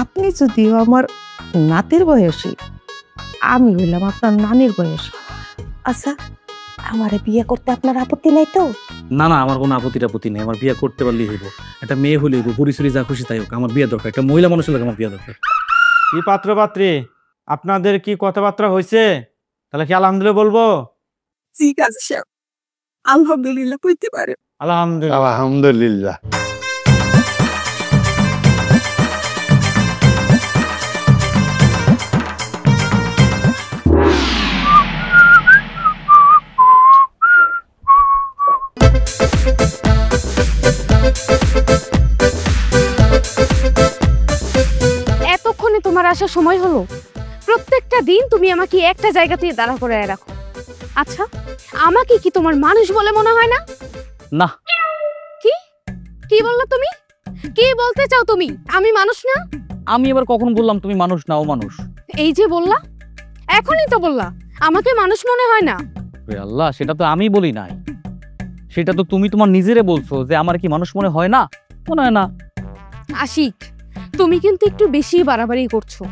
আপনি যদিও আমার নাতির বয়সী, আমি হইলাম আপনার নানির বয়সী। আচ্ছা, আমারে বিয়ে করতে আপনার আপত্তি নাই তো? না না, আমার কোনো আপত্তি নেই। আমার বিয়ে করতে পারলেই হইব। একটা মেয়ে হলে হইব, পরিচয় যা খুশি তাই হোক, আমার বিয়ে দরকার। একটা মহিলা মানুষ হলে আমার বিয়ে দরকার। কি পাত্রপাত্রী, আপনাদের কি কথাবার্তা হয়েছে? তাহলে কি আলহামদুলিল্লাহ বলবো? ঠিক আছে স্যার, আলহামদুলিল্লাহ কইতে পারে। আলহামদুলিল্লাহ। আলহামদুলিল্লাহ। এতক্ষণে তোমার আসার সময় হলো? প্রত্যেকটা দিন তুমি আমাকে একটা জায়গাতে দাঁড়া করে রাখো। আচ্ছা, আমাকে কি তোমার মানুষ বলে মনে হয় না? না। কি কি বললো তুমি? কি বলতে চাও তুমি? আমি মানুষ না? আমি এবার কখন বললাম তুমি মানুষ না? ও মানুষ। এই যে বললা, এখনই তো বললা আমাকে মানুষ মনে হয় না। রে আল্লাহ, সেটা তো আমি বলি নাই, সেটা তো তুমি তোমার নিজেরে বলছো যে আমার কি মানুষ মনে হয় না। মনে হয় না। আশিক, তুমি কিন্তু একটু বেশি বাড়াবাড়ি করছো।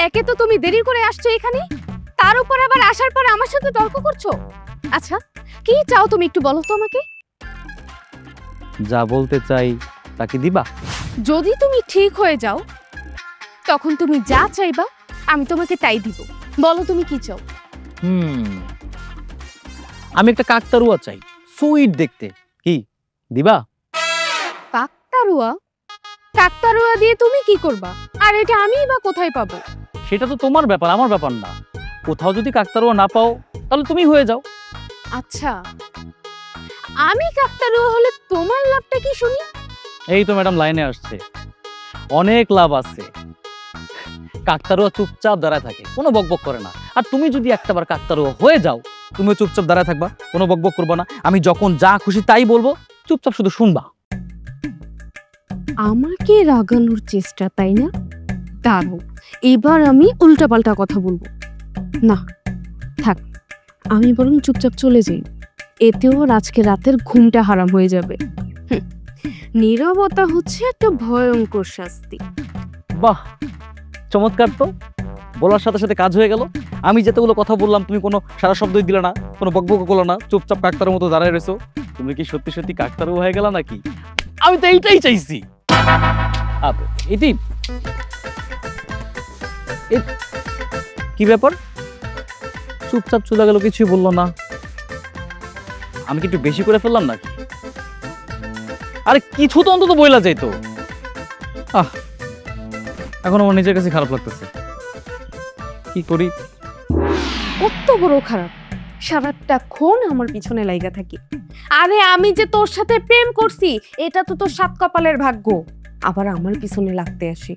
একে তো তুমি দেরি করে আসছো এখানে, তার উপর আবার আসার পর আমার সাথে তর্ক করছো। আচ্ছা, কি চাও তুমি একটু বলো তো আমাকে। যা বলতে চাই তা কি দিবা? যদি তুমি ঠিক হয়ে যাও, তখন তুমি যা চাইবা আমি তোমাকে তাই দিব। বলো তুমি কি চাও। আমি একটা কাকতারুয়া চাই, সুইট দেখতে। কি দিবা? কাকতারুয়া? কাকতারুয়া দিয়ে তুমি কি করবা? আর এটা আমি বা কোথায় পাবো? সেটা তো তোমার ব্যাপার, আমার ব্যাপার না। কোথাও যদি কাকতারুয়া না পাও তাহলে তুমি হয়ে যাও। আচ্ছা, আমি কাকতারুয়া হলে তোমার লাভটা কি শুনি? এই তো ম্যাডাম লাইনে আসছে। অনেক লাভ আছে। কাকতারুয়া চুপচাপ দাঁড়ায় থাকে, কোনো বকবক করে না। আর তুমি যদি একটাবার কাকতারুয়া হয়ে যাও, তুমিও চুপচাপ দাঁড়ায় থাকবা, কোনো বকবক করবা না। আমি যখন যা খুশি তাই বলবো, চুপচাপ শুধু শুনবা। আমাকে রাগানোর চেষ্টা, তাই না? দাঁড়াও, এবার আমি উল্টাপাল্টা কথা বলবো না। থাক, আমি বরং চুপচাপ চলে যাই। এতেও আজকে রাতের ঘুমটা হারাম হয়ে যাবে। নীরবতা হচ্ছে একটা ভয়ঙ্কর শাস্তি। বাহ, চমৎকার তো। বলার সাথে সাথে কাজ হয়ে গেল। আমি যেতগুলো কথা বললাম তুমি কোনো সারা শব্দই দিলে না, কোনো বকবক করলো না, চুপচাপ কাকতারুর মতো দাঁড়ায় রয়েছো। তুমি কি সত্যি সত্যি কাকতারু হয়ে গেল নাকি? আমি তো এইটাই চাইছি। এটি কি ব্যাপার? চুপচাপ চলে গেল, কিছুই বললো না। আমি কি একটু বেশি করে ফেললাম নাকি? আরে কিছু তো অন্তত বইলা যাইতো। এখন আমার নিজের কাছে খারাপ লাগতেছে। কি করি? কত বড় খারাপ, সারাটাক্ষণ আমার পিছনে লাইগা থাকি। আরে আমি যে তোর সাথে প্রেম করছি, এটা তো তোর সাত কপালের ভাগ্য। আবার আমার পিছনে লাগতে আসি।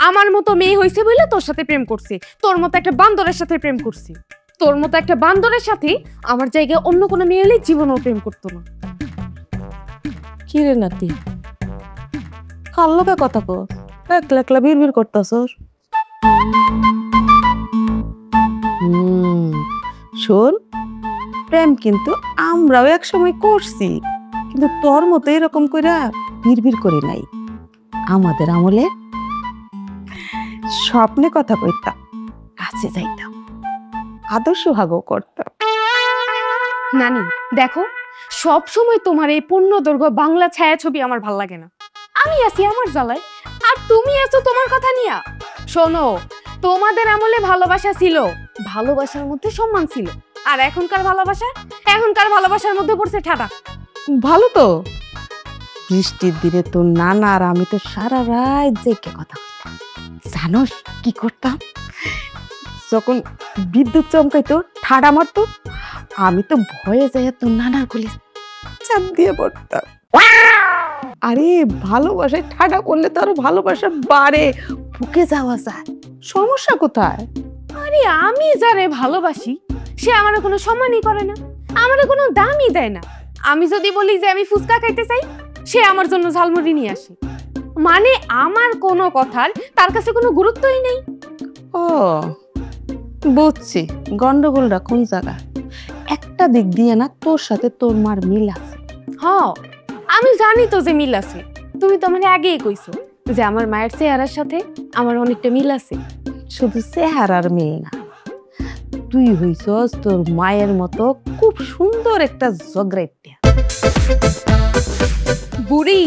আমার মতো মেয়ে হয়েছে বলে তোর সাথে প্রেম করছি, তোর মতো একটা বান্দরের সাথে প্রেম করছি। তোর মতো একটা বান্দরের সাথে আমার জায়গায় অন্য কোনো মেয়ে হলে জীবনও প্রেম করতো না। কি রে নাতি, কার লগে কথা কো? একলা একলা বিড়বিড় করতাছস। শোন, প্রেম কিন্তু আমরাও এক সময় করছি, কিন্তু তোর মতো এরকম কইরা বিড়বিড় করি নাই। আমাদের আমলে স্বপ্নে কথা কইতাম, কাছে যাইতাম, আদর্শ হাগও করতাম। নানি দেখো, সব সময় তোমার এই পূর্ণদৈর্ঘ্য বাংলা ছায়াছবি আমার ভাল লাগে না। আমি আছি আমার জ্বালায়, আর তুমি আছো তোমার কথা নিয়া। শোনো, তোমাদের আমলে ভালোবাসা ছিল, ভালোবাসার মধ্যে সম্মান ছিল। আর এখনকার ভালোবাসার মধ্যে পড়ছে ঠাডা। ভালো তো, বৃষ্টির দিনে তো নানা আর আমি তো সারা রাত জেগে কথা বলতাম। জানোস কি করতাম? যখন বিদ্যুৎ চমকাইতো, ঠাডা মারতো, আমি তো ভয়ে যাই তো নানার কোলে চাপ দিয়ে পড়তাম। আরে ভালোবাসায় ঠাডা করলে তো আরো ভালোবাসা বাড়ে, বুকে যাওয়া যায়। সমস্যা কোথায়? আরে আমি যারে ভালোবাসি সে আমার কোনো সম্মানই করে না, আমার কোনো দামই দেয় না। আমি যদি বলি যে আমি ফুচকা খাইতে চাই, সে আমার জন্য ঝালমুড়ি নিয়ে আসে। মানে আমার কোনো কথার তার কাছে কোনো গুরুত্বই নেই। ও বুঝছি, গন্ডগোলটা কোন জায়গা। একটা দিক দিয়ে না তোর সাথে তোর মার মিল আছে। হ্যাঁ, আমি জানি তো যে মিল আছে, তুমি তো মানে আগেই কইছো। যে আমার মায়ের চেহারার সাথে আমার অনেকটা মিল আছে। শুধু চেহারার মিল না, তুই হইছস তোর মায়ের মতো খুব সুন্দর একটা জগরাইট্টা। বুড়ি,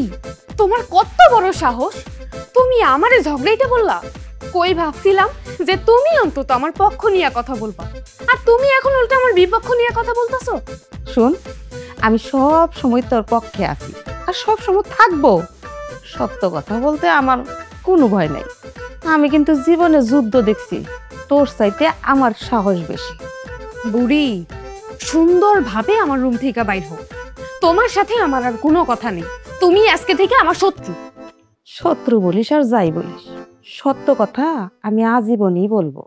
তোমার কত বড় সাহস! তুমি আমারে ঝগড়াইতে বললা? কই ভাবছিলাম যে তুমি অন্তত আমার পক্ষ নিয়ে কথা বলবা, আর তুমি এখন উল্টা আমার বিপক্ষ নিয়ে কথা বলতেছো। শোন, আমি সব সময় তোর পক্ষে আছি আর সব সময় থাকবো। সত্য কথা বলতে আমার কোনো ভয় নাই। আমি কিন্তু জীবনে যুদ্ধ দেখছি, তোর চাইতে আমার সাহস বেশি। বুড়ি, সুন্দরভাবে আমার রুম থেকে বাইর হোক। তোমার সাথে আমার আর কোনো কথা নেই। তুমি আজকে থেকে আমার শত্রু। শত্রু বলিস আর যাই বলিস, সত্য কথা আমি আজীবনই বলবো।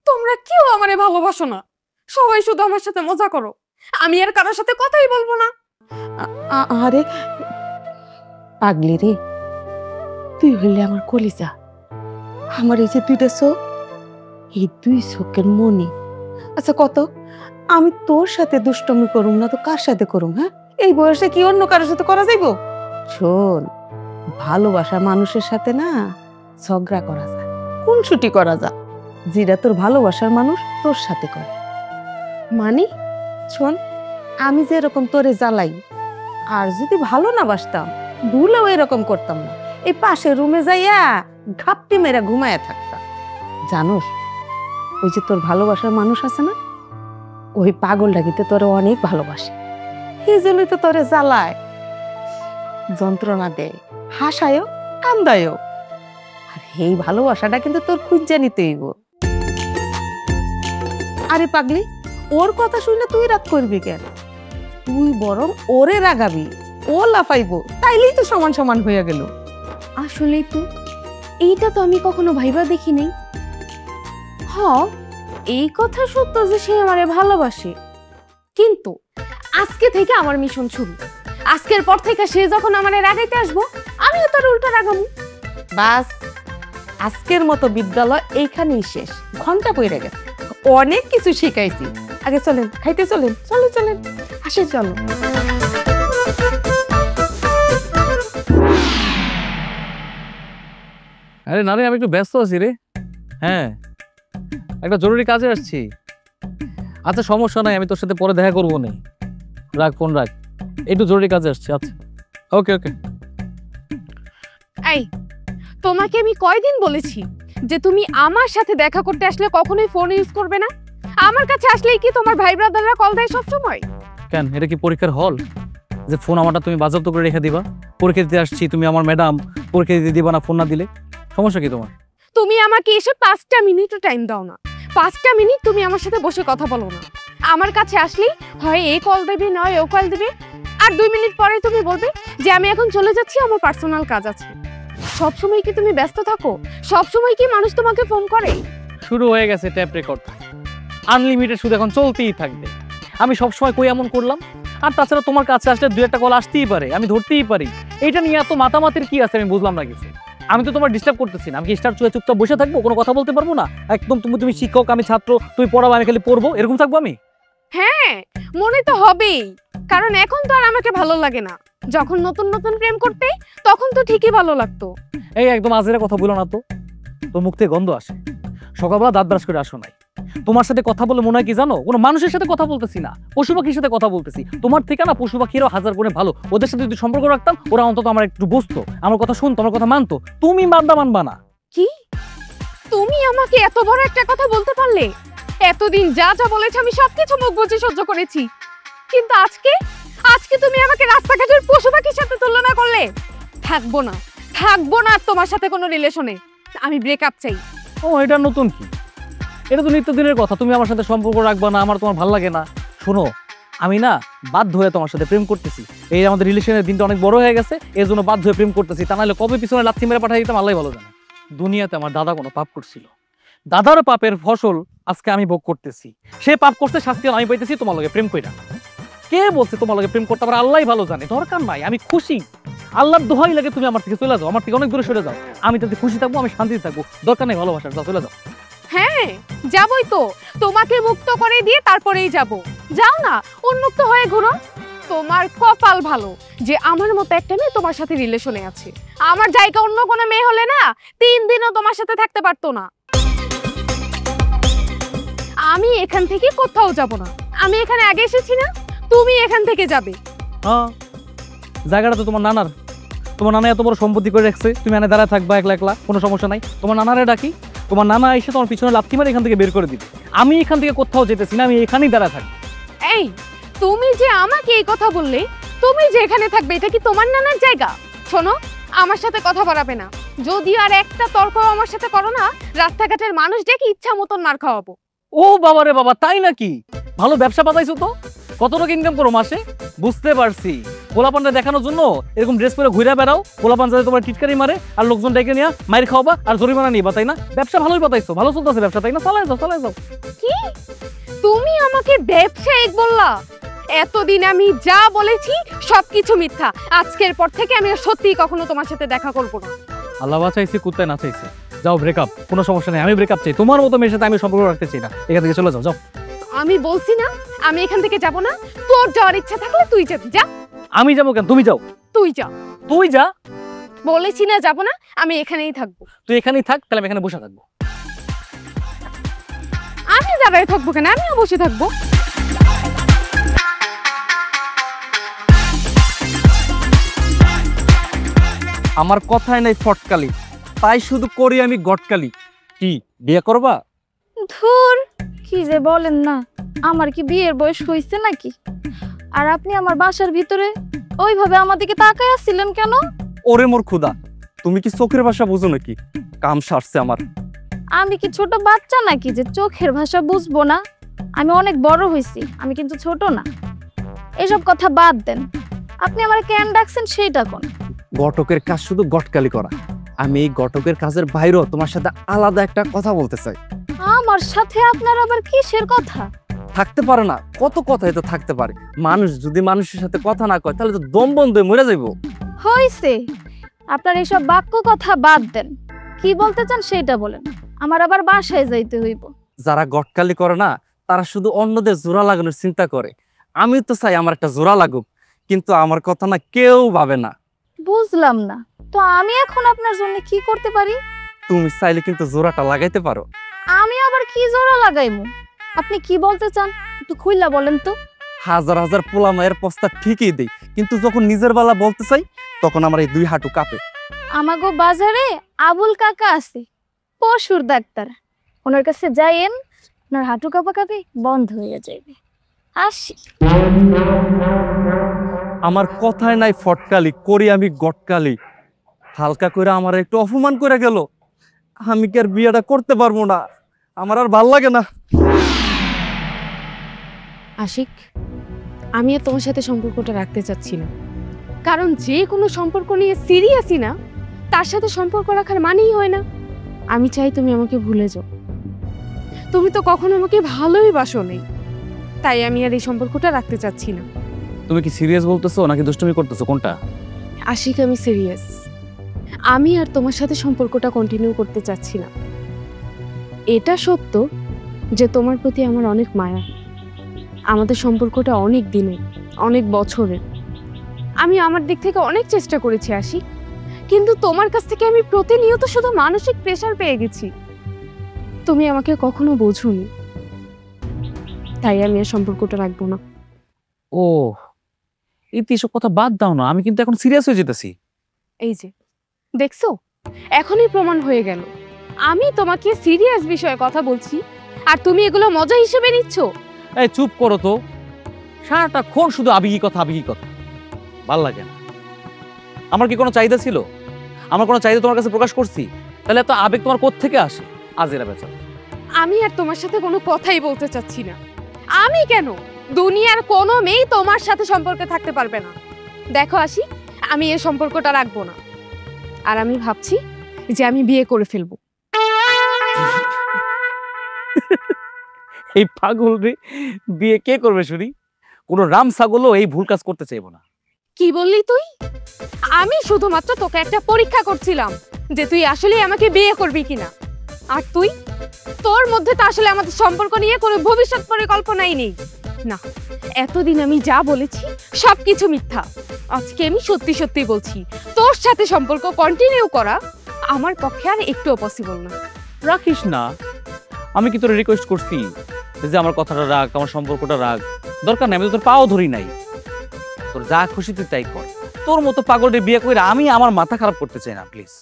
তোমরা কেউ আমারে ভালোবাসো না, সবাই শুধু আমার সাথে মজা করো। আমি আর কারোর সাথে কথাই বলবো না। আরে পাগলি রে, তুই হইলে আমার কলিজা। আমার এই যে দুইটা চোখ, এই দুই চোখের মনি। আচ্ছা কত, আমি তোর সাথে দুষ্টমি করুম না তো কার সাথে করুম? হ্যাঁ, এই বয়সে কি অন্য কারোর সাথে করা যাইব? শোন, ভালোবাসা মানুষের সাথে না ঝগড়া করা যায়, খুনসুটি করা যায়, যেটা তোর ভালোবাসার মানুষ তোর সাথে করে। মানে? শোন, আমি যে এরকম তোরে জ্বালাই, আর যদি ভালো না বাসতাম ভুলেও এরকম করতাম না। এই পাশের রুমে যাইয়া ঘাপটি মেরা ঘুমায়া থাকতাম। জানোস, ওই যে তোর ভালোবাসার মানুষ আছে না, ওই পাগলটা কিন্তু তোরে অনেক ভালোবাসে। এই জন্যই তো তোরে জ্বালায়, যন্ত্রণা দেয়, হাসায়ও কান্দায়ও। আর এই ভালোবাসাটা কিন্তু তোর খুঁজে নিতে হইব। আরে পাগলি, ওর কথা শুনে তুই রাগ করবি কেন? তুই বরং ওরে রাগাবি, ও লাফাইবো, তাইলেই তো সমান সমান হয়ে গেল। আসলেই তো, এইটা তো আমি কখনো ভাইবা দেখি নাই। হ, এই কথা সত্য যে সে আমারে ভালোবাসে, কিন্তু আজকে থেকে আমার মিশন শুরু। আজকের পর থেকে সে যখন আমারে রাগাইতে আসবো, আমিও তার উল্টা রাগাবো। বাস, আজকের মতো বিদ্যালয় এইখানেই শেষ। ঘন্টা পড়ে গেছে, অনেক কিছু শিখাইছি। আগে চলেন, খাইতে চলেন, চলো চলেন, আসে চলো। আরে না রে, আমি একটু ব্যস্ত আছি রে। হ্যাঁ, একটা জরুরি কাজে আসছি। আচ্ছা সমস্যা নাই, আমি তোর সাথে পরে দেখা করবো না। রাখ ফোন রাখ, একটু জরুরি কাজে আসছি। আচ্ছা ওকে ওকে। এই, তোমাকে আমি কয়দিন বলেছি যে তুমি আমার সাথে দেখা করতে আসলে কখনোই ফোন ইউজ করবে না? আমার কাছে আসলেই কি তোমার ভাই ব্রাদাররা কল দেয় সব সময়? কেন, এটা কি পরীক্ষার হল যে ফোন আমারটা তুমি বাজেয়াপ্ত করে রেখে দিবা? পরীক্ষা দিতে আসছি, তুমি আমার ম্যাডাম, পরীক্ষা দিতে দিবা না ফোন না দিলে? সমস্যা কি তোমার? তুমি আমাকে এসে 5টা মিনিটও টাইম দাও না। 5টা মিনিট তুমি আমার সাথে বসে কথা বলো না। আমার কাছে আসলেই হয় এই কল দেবে, নয় ও কল দেবে, আর 2 মিনিট পরেই তুমি বলবে যে আমি এখন চলে যাচ্ছি, আমার পার্সোনাল কাজ আছে। সব সময় কি তুমি ব্যস্ত থাকো? সব সময় কি মানুষ তোমাকে ফোন করে? শুরু হয়ে গেছে ট্যাপ রেকর্ড, আনলিমিটেড, শুধু এখন চলতেই থাকবে। আমি সবসময় কই এমন করলাম? আর তাছাড়া তোমার কাছে আসলে 2-1টা কল আসতেই পারে, আমি ধরতেই পারি। এইটা নিয়ে এত মাতামাতির কি আছে আমি বুঝলাম না কিছু। আমি তো তোমার ডিস্টার্ব করতেছি না। আমি কি স্টার চুয়ে চুপচাপ বসে থাকবো, কোনো কথা বলতে পারবো না? একদম তুমি শিক্ষক, আমি ছাত্র, তুমি পড়াবো, আমি খালি পড়বো, এরকম থাকবো আমি? হ্যাঁ, মনে তো হবেই, কারণ এখন তো আর আমাকে ভালো লাগে না। যখন নতুন নতুন প্রেম করতে, তখন তো ঠিকই ভালো লাগতো। এই একদম আজের কথা বলো না তো, তোর মুখ থেকে গন্ধ আসে। সকালবেলা দাঁত ব্রাশ করে আসো নাই। তোমার সাথে কথা বলে মনে হয় কি জানো, কোনো মানুষের সাথে কথা বলতেছি না, পশু পাখির সাথে কথা বলতেছি। তোমার থেকে না পশু পাখিরও 1000 গুণে ভালো। ওদের সাথে যদি সম্পর্ক রাখতাম, ওরা অন্তত আমার একটু বুঝতো, আমার কথা শুনতো, আমার কথা মানতো। তুমি মানবা না। কি? তুমি আমাকে এত বড় একটা কথা বলতে পারলে? এতদিন যা যা বলেছ আমি সবকিছু মুখ বুজে সহ্য করেছি, কিন্তু আজকে তুমি আমাকে রাস্তাঘাটের পশু পাখির সাথে তুলনা করলে। থাকবো না আর তোমার সাথে কোনো রিলেশনে। আমি ব্রেকআপ চাই। ও, এটা নতুন কি? এটা তো নিত্যদিনের কথা। তুমি আমার সাথে সম্পর্ক রাখবা না, আমার তোমার ভালো লাগে না। শোনো, আমি না বাধ্য হয়ে তোমার সাথে প্রেম করতেছি। এই আমাদের রিলেশনের দিনটা অনেক বড় হয়ে গেছে, এই জন্য বাধ্য হয়ে প্রেম করতেছি। তা নাহলে কবে পিছনে লাথি মেরে পাঠিয়ে দিতাম আল্লাহই ভালো জানে। দুনিয়াতে আমার দাদা কোনো পাপ করছিল, দাদার পাপের ফসল আজকে আমি ভোগ করতেছি। সে পাপ করতে শাস্তি আমি পাইতেছি তোমার লগে প্রেম কইরা। কে বলছে তোমার লগে প্রেম করতে? আবার আল্লাহই ভালো জানে। দরকার নাই, আমি খুশি। আল্লাহর দোহাই লাগে তুমি আমার থেকে চলে যাও, আমার থেকে অনেক দূরে সরে যাও। আমি তাতে খুশি থাকবো, আমি শান্তিতে থাকবো। দরকার নেই ভালোবাসার, চলে যাও। হ্যাঁ, যাবই তো। তোমাকে মুক্ত করে দিয়ে তারপরেই যাব। যাও না, উন্মুক্ত হয়ে ঘুরো। তোমার কপাল ভালো যে আমার মতো একটা মেয়ে তোমার সাথে রিলেশনে আছে। আমার জায়গা অন্য কোনো মেয়ে হলে না 3 দিনও তোমার সাথে থাকতে পারতো না। আমি এখান থেকে কোথাও যাব না। আমি এখানে আগে এসেছি না, তুমি এখান থেকে যাবে। হ্যাঁ, জায়গাটা তো তোমার নানার। তোমার নানা এত বড় সম্পত্তি করে রাখছে, তুমি এনে দাঁড়ায় থাকবা একলা একলা, কোনো সমস্যা নাই। তোমার নানারে ডাকি, তোমার নানা এসে তোমার পিছনে লাথি মারে এখান থেকে বের করে দিবে। আমি এখান থেকে কোথাও যেতেছি না, আমি এখানেই দাঁড়ায় থাকবো। এই তুমি যে আমাকে এই কথা বললে, তুমি যে এখানে থাকবে এটা কি তোমার নানার জায়গা? শোনো, আমার সাথে কথা বাড়াবে না। যদি আর একটা তর্ক আমার সাথে করো না, রাস্তাঘাটের মানুষ ডেকে ইচ্ছা মতন মার খাওয়াবো। ও বাবা রে বাবা, তাই নাকি? ভালো ব্যবসা পাতাইছো তো। কত টাকা ইনকাম করো মাসে? বুঝতে পারছি, পোলাপানটা দেখানোর জন্য এরকম ড্রেস পরে ঘুরে বেড়াও, পোলাপান যাতে তোমার টিটকারি মারে আর লোকজন ডেকে নিয়ে মায়ের খাওয়াবা আর জরিমানা নিবা, তাই না? ব্যবসা ভালোই পাতাইছো, ভালো চলতেছে ব্যবসা, তাই না? চালায় যাও, চালায় যাও। কি তুমি আমাকে ব্যবসায়িক বললা? এতদিন আমি যা বলেছি সবকিছু মিথ্যা। আজকের পর থেকে আমি সত্যি কখনো তোমার সাথে দেখা করব না। আল্লাহ বাঁচাইছে, কুত্তায় না চাইছে। যাও, ব্রেকআপ। কোনো সমস্যা নেই, আমি ব্রেকআপ চাই। তোমার মতো মেয়ের সাথে আমি সম্পর্ক রাখতে চাই না। এখান থেকে চলে যাও, যাও। আমি বলছি না আমি এখান থেকে যাব না। তোর যাওয়ার ইচ্ছা থাকলে তুই যাবি, যা। আমি যাবো কেন? তুমি যাও। তুই যা। তুই যা। বলেছি না যাব না, আমি এখানেই থাকবো। তুই এখানেই থাক, তাহলে আমি এখানে বসে থাকবো। আমি দাঁড়ায় থাকবো কেন? আমিও বসে থাকবো। আমার কথাই নাই ফটকালি, তাই শুধু করি আমি গটকালি। কি বিয়ে করবা? ধুর, কি যে বলেন না, আমার কি বিয়ের বয়স হয়েছে নাকি? আর আপনি আমার বাসার ভিতরে ওইভাবে আমার দিকে তাকায় আসছিলেন কেন? ওরে মোর খুদা, তুমি কি চোখের ভাষা বুঝো নাকি? কাম সারছে আমার। আমি কি ছোট বাচ্চা নাকি যে চোখের ভাষা বুঝবো না? আমি অনেক বড় হয়েছি, আমি কিন্তু ছোট না। এসব কথা বাদ দেন, আপনি আমার কেন ডাকছেন সেইটা কোন? ঘটকের কাজ শুধু গটকালি করা। আমি এই ঘটকের কাজের বাইরেও তোমার সাথে আলাদা একটা কথা বলতে চাই। আমার সাথে আপনার আবার কিসের কথা? থাকতে পারে না, কত কথাই তো থাকতে পারে। মানুষ যদি মানুষের সাথে কথা না কয় তাহলে তো দম বন্ধ হয়ে মরে যাইব। হইছে, আপনার এসব বাক্য কথা বাদ দেন। কি বলতে চান সেইটা বলেন। আমার আবার বাসায় যাইতে হইব। যারা গটকালি করে না তারা শুধু অন্যদের জোড়া লাগানোর চিন্তা করে। আমি তো চাই আমার একটা জোড়া লাগুক, কিন্তু আমার কথা না কেউ ভাবে না। বুঝলাম না, তো আমি এখন আপনার জন্য কি করতে পারি? তুমি চাইলে কিন্তু জোড়াটা লাগাইতে পারো। আমি আবার কি জোড়া লাগাইমু? আপনি কি বলতে চান একটু খুইলা বলেন তো। হাজার হাজার পোলা মায়ের প্রস্তাব ঠিকই দেই, কিন্তু যখন নিজের বেলা বলতে চাই তখন আমার এই 2 হাঁটু কাঁপে। আমাগো বাজারে আবুল কাকা আছে, পশুর ডাক্তার। ওনার কাছে যাইয়েন, আপনার হাঁটু কাঁপাকাঁপি বন্ধ হয়ে যাবে। আসি। আমার কথায় নাই ফটকালি, করি আমি গটকালি। হালকা করে আমার একটু অপমান করে গেল, আমি কি আর বিয়েটা করতে পারবো না? আমার আর ভাল লাগে না। আশিক, আমি আর তোমার সাথে সম্পর্কটা রাখতে চাচ্ছি না। কারণ যে কোনো সম্পর্ক নিয়ে সিরিয়াসই না, তার সাথে সম্পর্ক রাখার মানেই হয় না। আমি চাই তুমি আমাকে ভুলে যাও। তুমি তো কখনো আমাকে ভালোই বাসো নেই, তাই আমি আর এই সম্পর্কটা রাখতে চাচ্ছি না। তুমি কি সিরিয়াস বলতেছো নাকি দুষ্টুমি করতেছো, কোনটা? আশিক, আমি সিরিয়াস। আমি আর তোমার সাথে সম্পর্কটা কন্টিনিউ করতে চাচ্ছি না। এটা সত্য যে তোমার প্রতি আমার অনেক মায়া। আমাদের সম্পর্কটা অনেক দিনের, অনেক বছরের। আমি আমার দিক থেকে অনেক চেষ্টা করেছি আশিক, কিন্তু তোমার কাছ থেকে আমি প্রতিনিয়ত শুধু মানসিক প্রেশার পেয়ে গেছি। তুমি আমাকে কখনো বোঝোনি, তাই আমি আর সম্পর্কটা রাখবো না। ও, এই এসব কথা বাদ দাও না, আমি কিন্তু এখন সিরিয়াস হয়ে যেতেছি। এই যে দেখছো, এখনই প্রমাণ হয়ে গেল। আমি তোমাকে সিরিয়াস বিষয়ে কথা বলছি আর তুমি এগুলো মজা হিসেবে নিচ্ছ। এই চুপ করো তো, সারাটাক্ষণ শুধু আবেগী কথা আবেগী কথা, ভাল লাগে না। আমার কি কোনো চাহিদা ছিল? আমার কোনো চাহিদা তোমার কাছে প্রকাশ করছি? তাহলে এত আবেগ তোমার কোত্থেকে আসে? আজেরা বেচারা। আমি আর তোমার সাথে কোনো কথাই বলতে চাচ্ছি না। আমি কেন, দুনিয়ার কোনো মেয়ে তোমার সাথে সম্পর্কে থাকতে পারবে না। দেখো আসি, আমি এই সম্পর্কটা রাখবো না। আর আমি ভাবছি যে আমি বিয়ে করে ফেলবো। এই পাগল রে, বিয়ে কে করবে শুনি? কোনো রাম ছাগলও এই ভুল কাজ করতে চাইবো না। কি বললি তুই? আমি শুধুমাত্র তোকে একটা পরীক্ষা করছিলাম যে তুই আসলে আমাকে বিয়ে করবি কিনা। আর তুই, তোর মধ্যে তো আসলে আমাদের সম্পর্ক নিয়ে কোনো ভবিষ্যৎ পরিকল্পনাই নেই। না, এতদিন আমি যা বলেছি সবকিছু মিথ্যা। আজকে আমি সত্যি সত্যি বলছি, তোর সাথে সম্পর্ক কন্টিনিউ করা আমার পক্ষে আর একটুও পসিবল না। রাখিস না, আমি কি তোর রিকোয়েস্ট করছি যে আমার কথাটা রাখ, আমার সম্পর্কটা রাখ? দরকার নাই, আমি তো তোর পাও ধরি নাই। তোর যা খুশি তুই তাই কর। তোর মতো পাগলের বিয়ে করে আমি আমার মাথা খারাপ করতে চাই না, প্লিজ।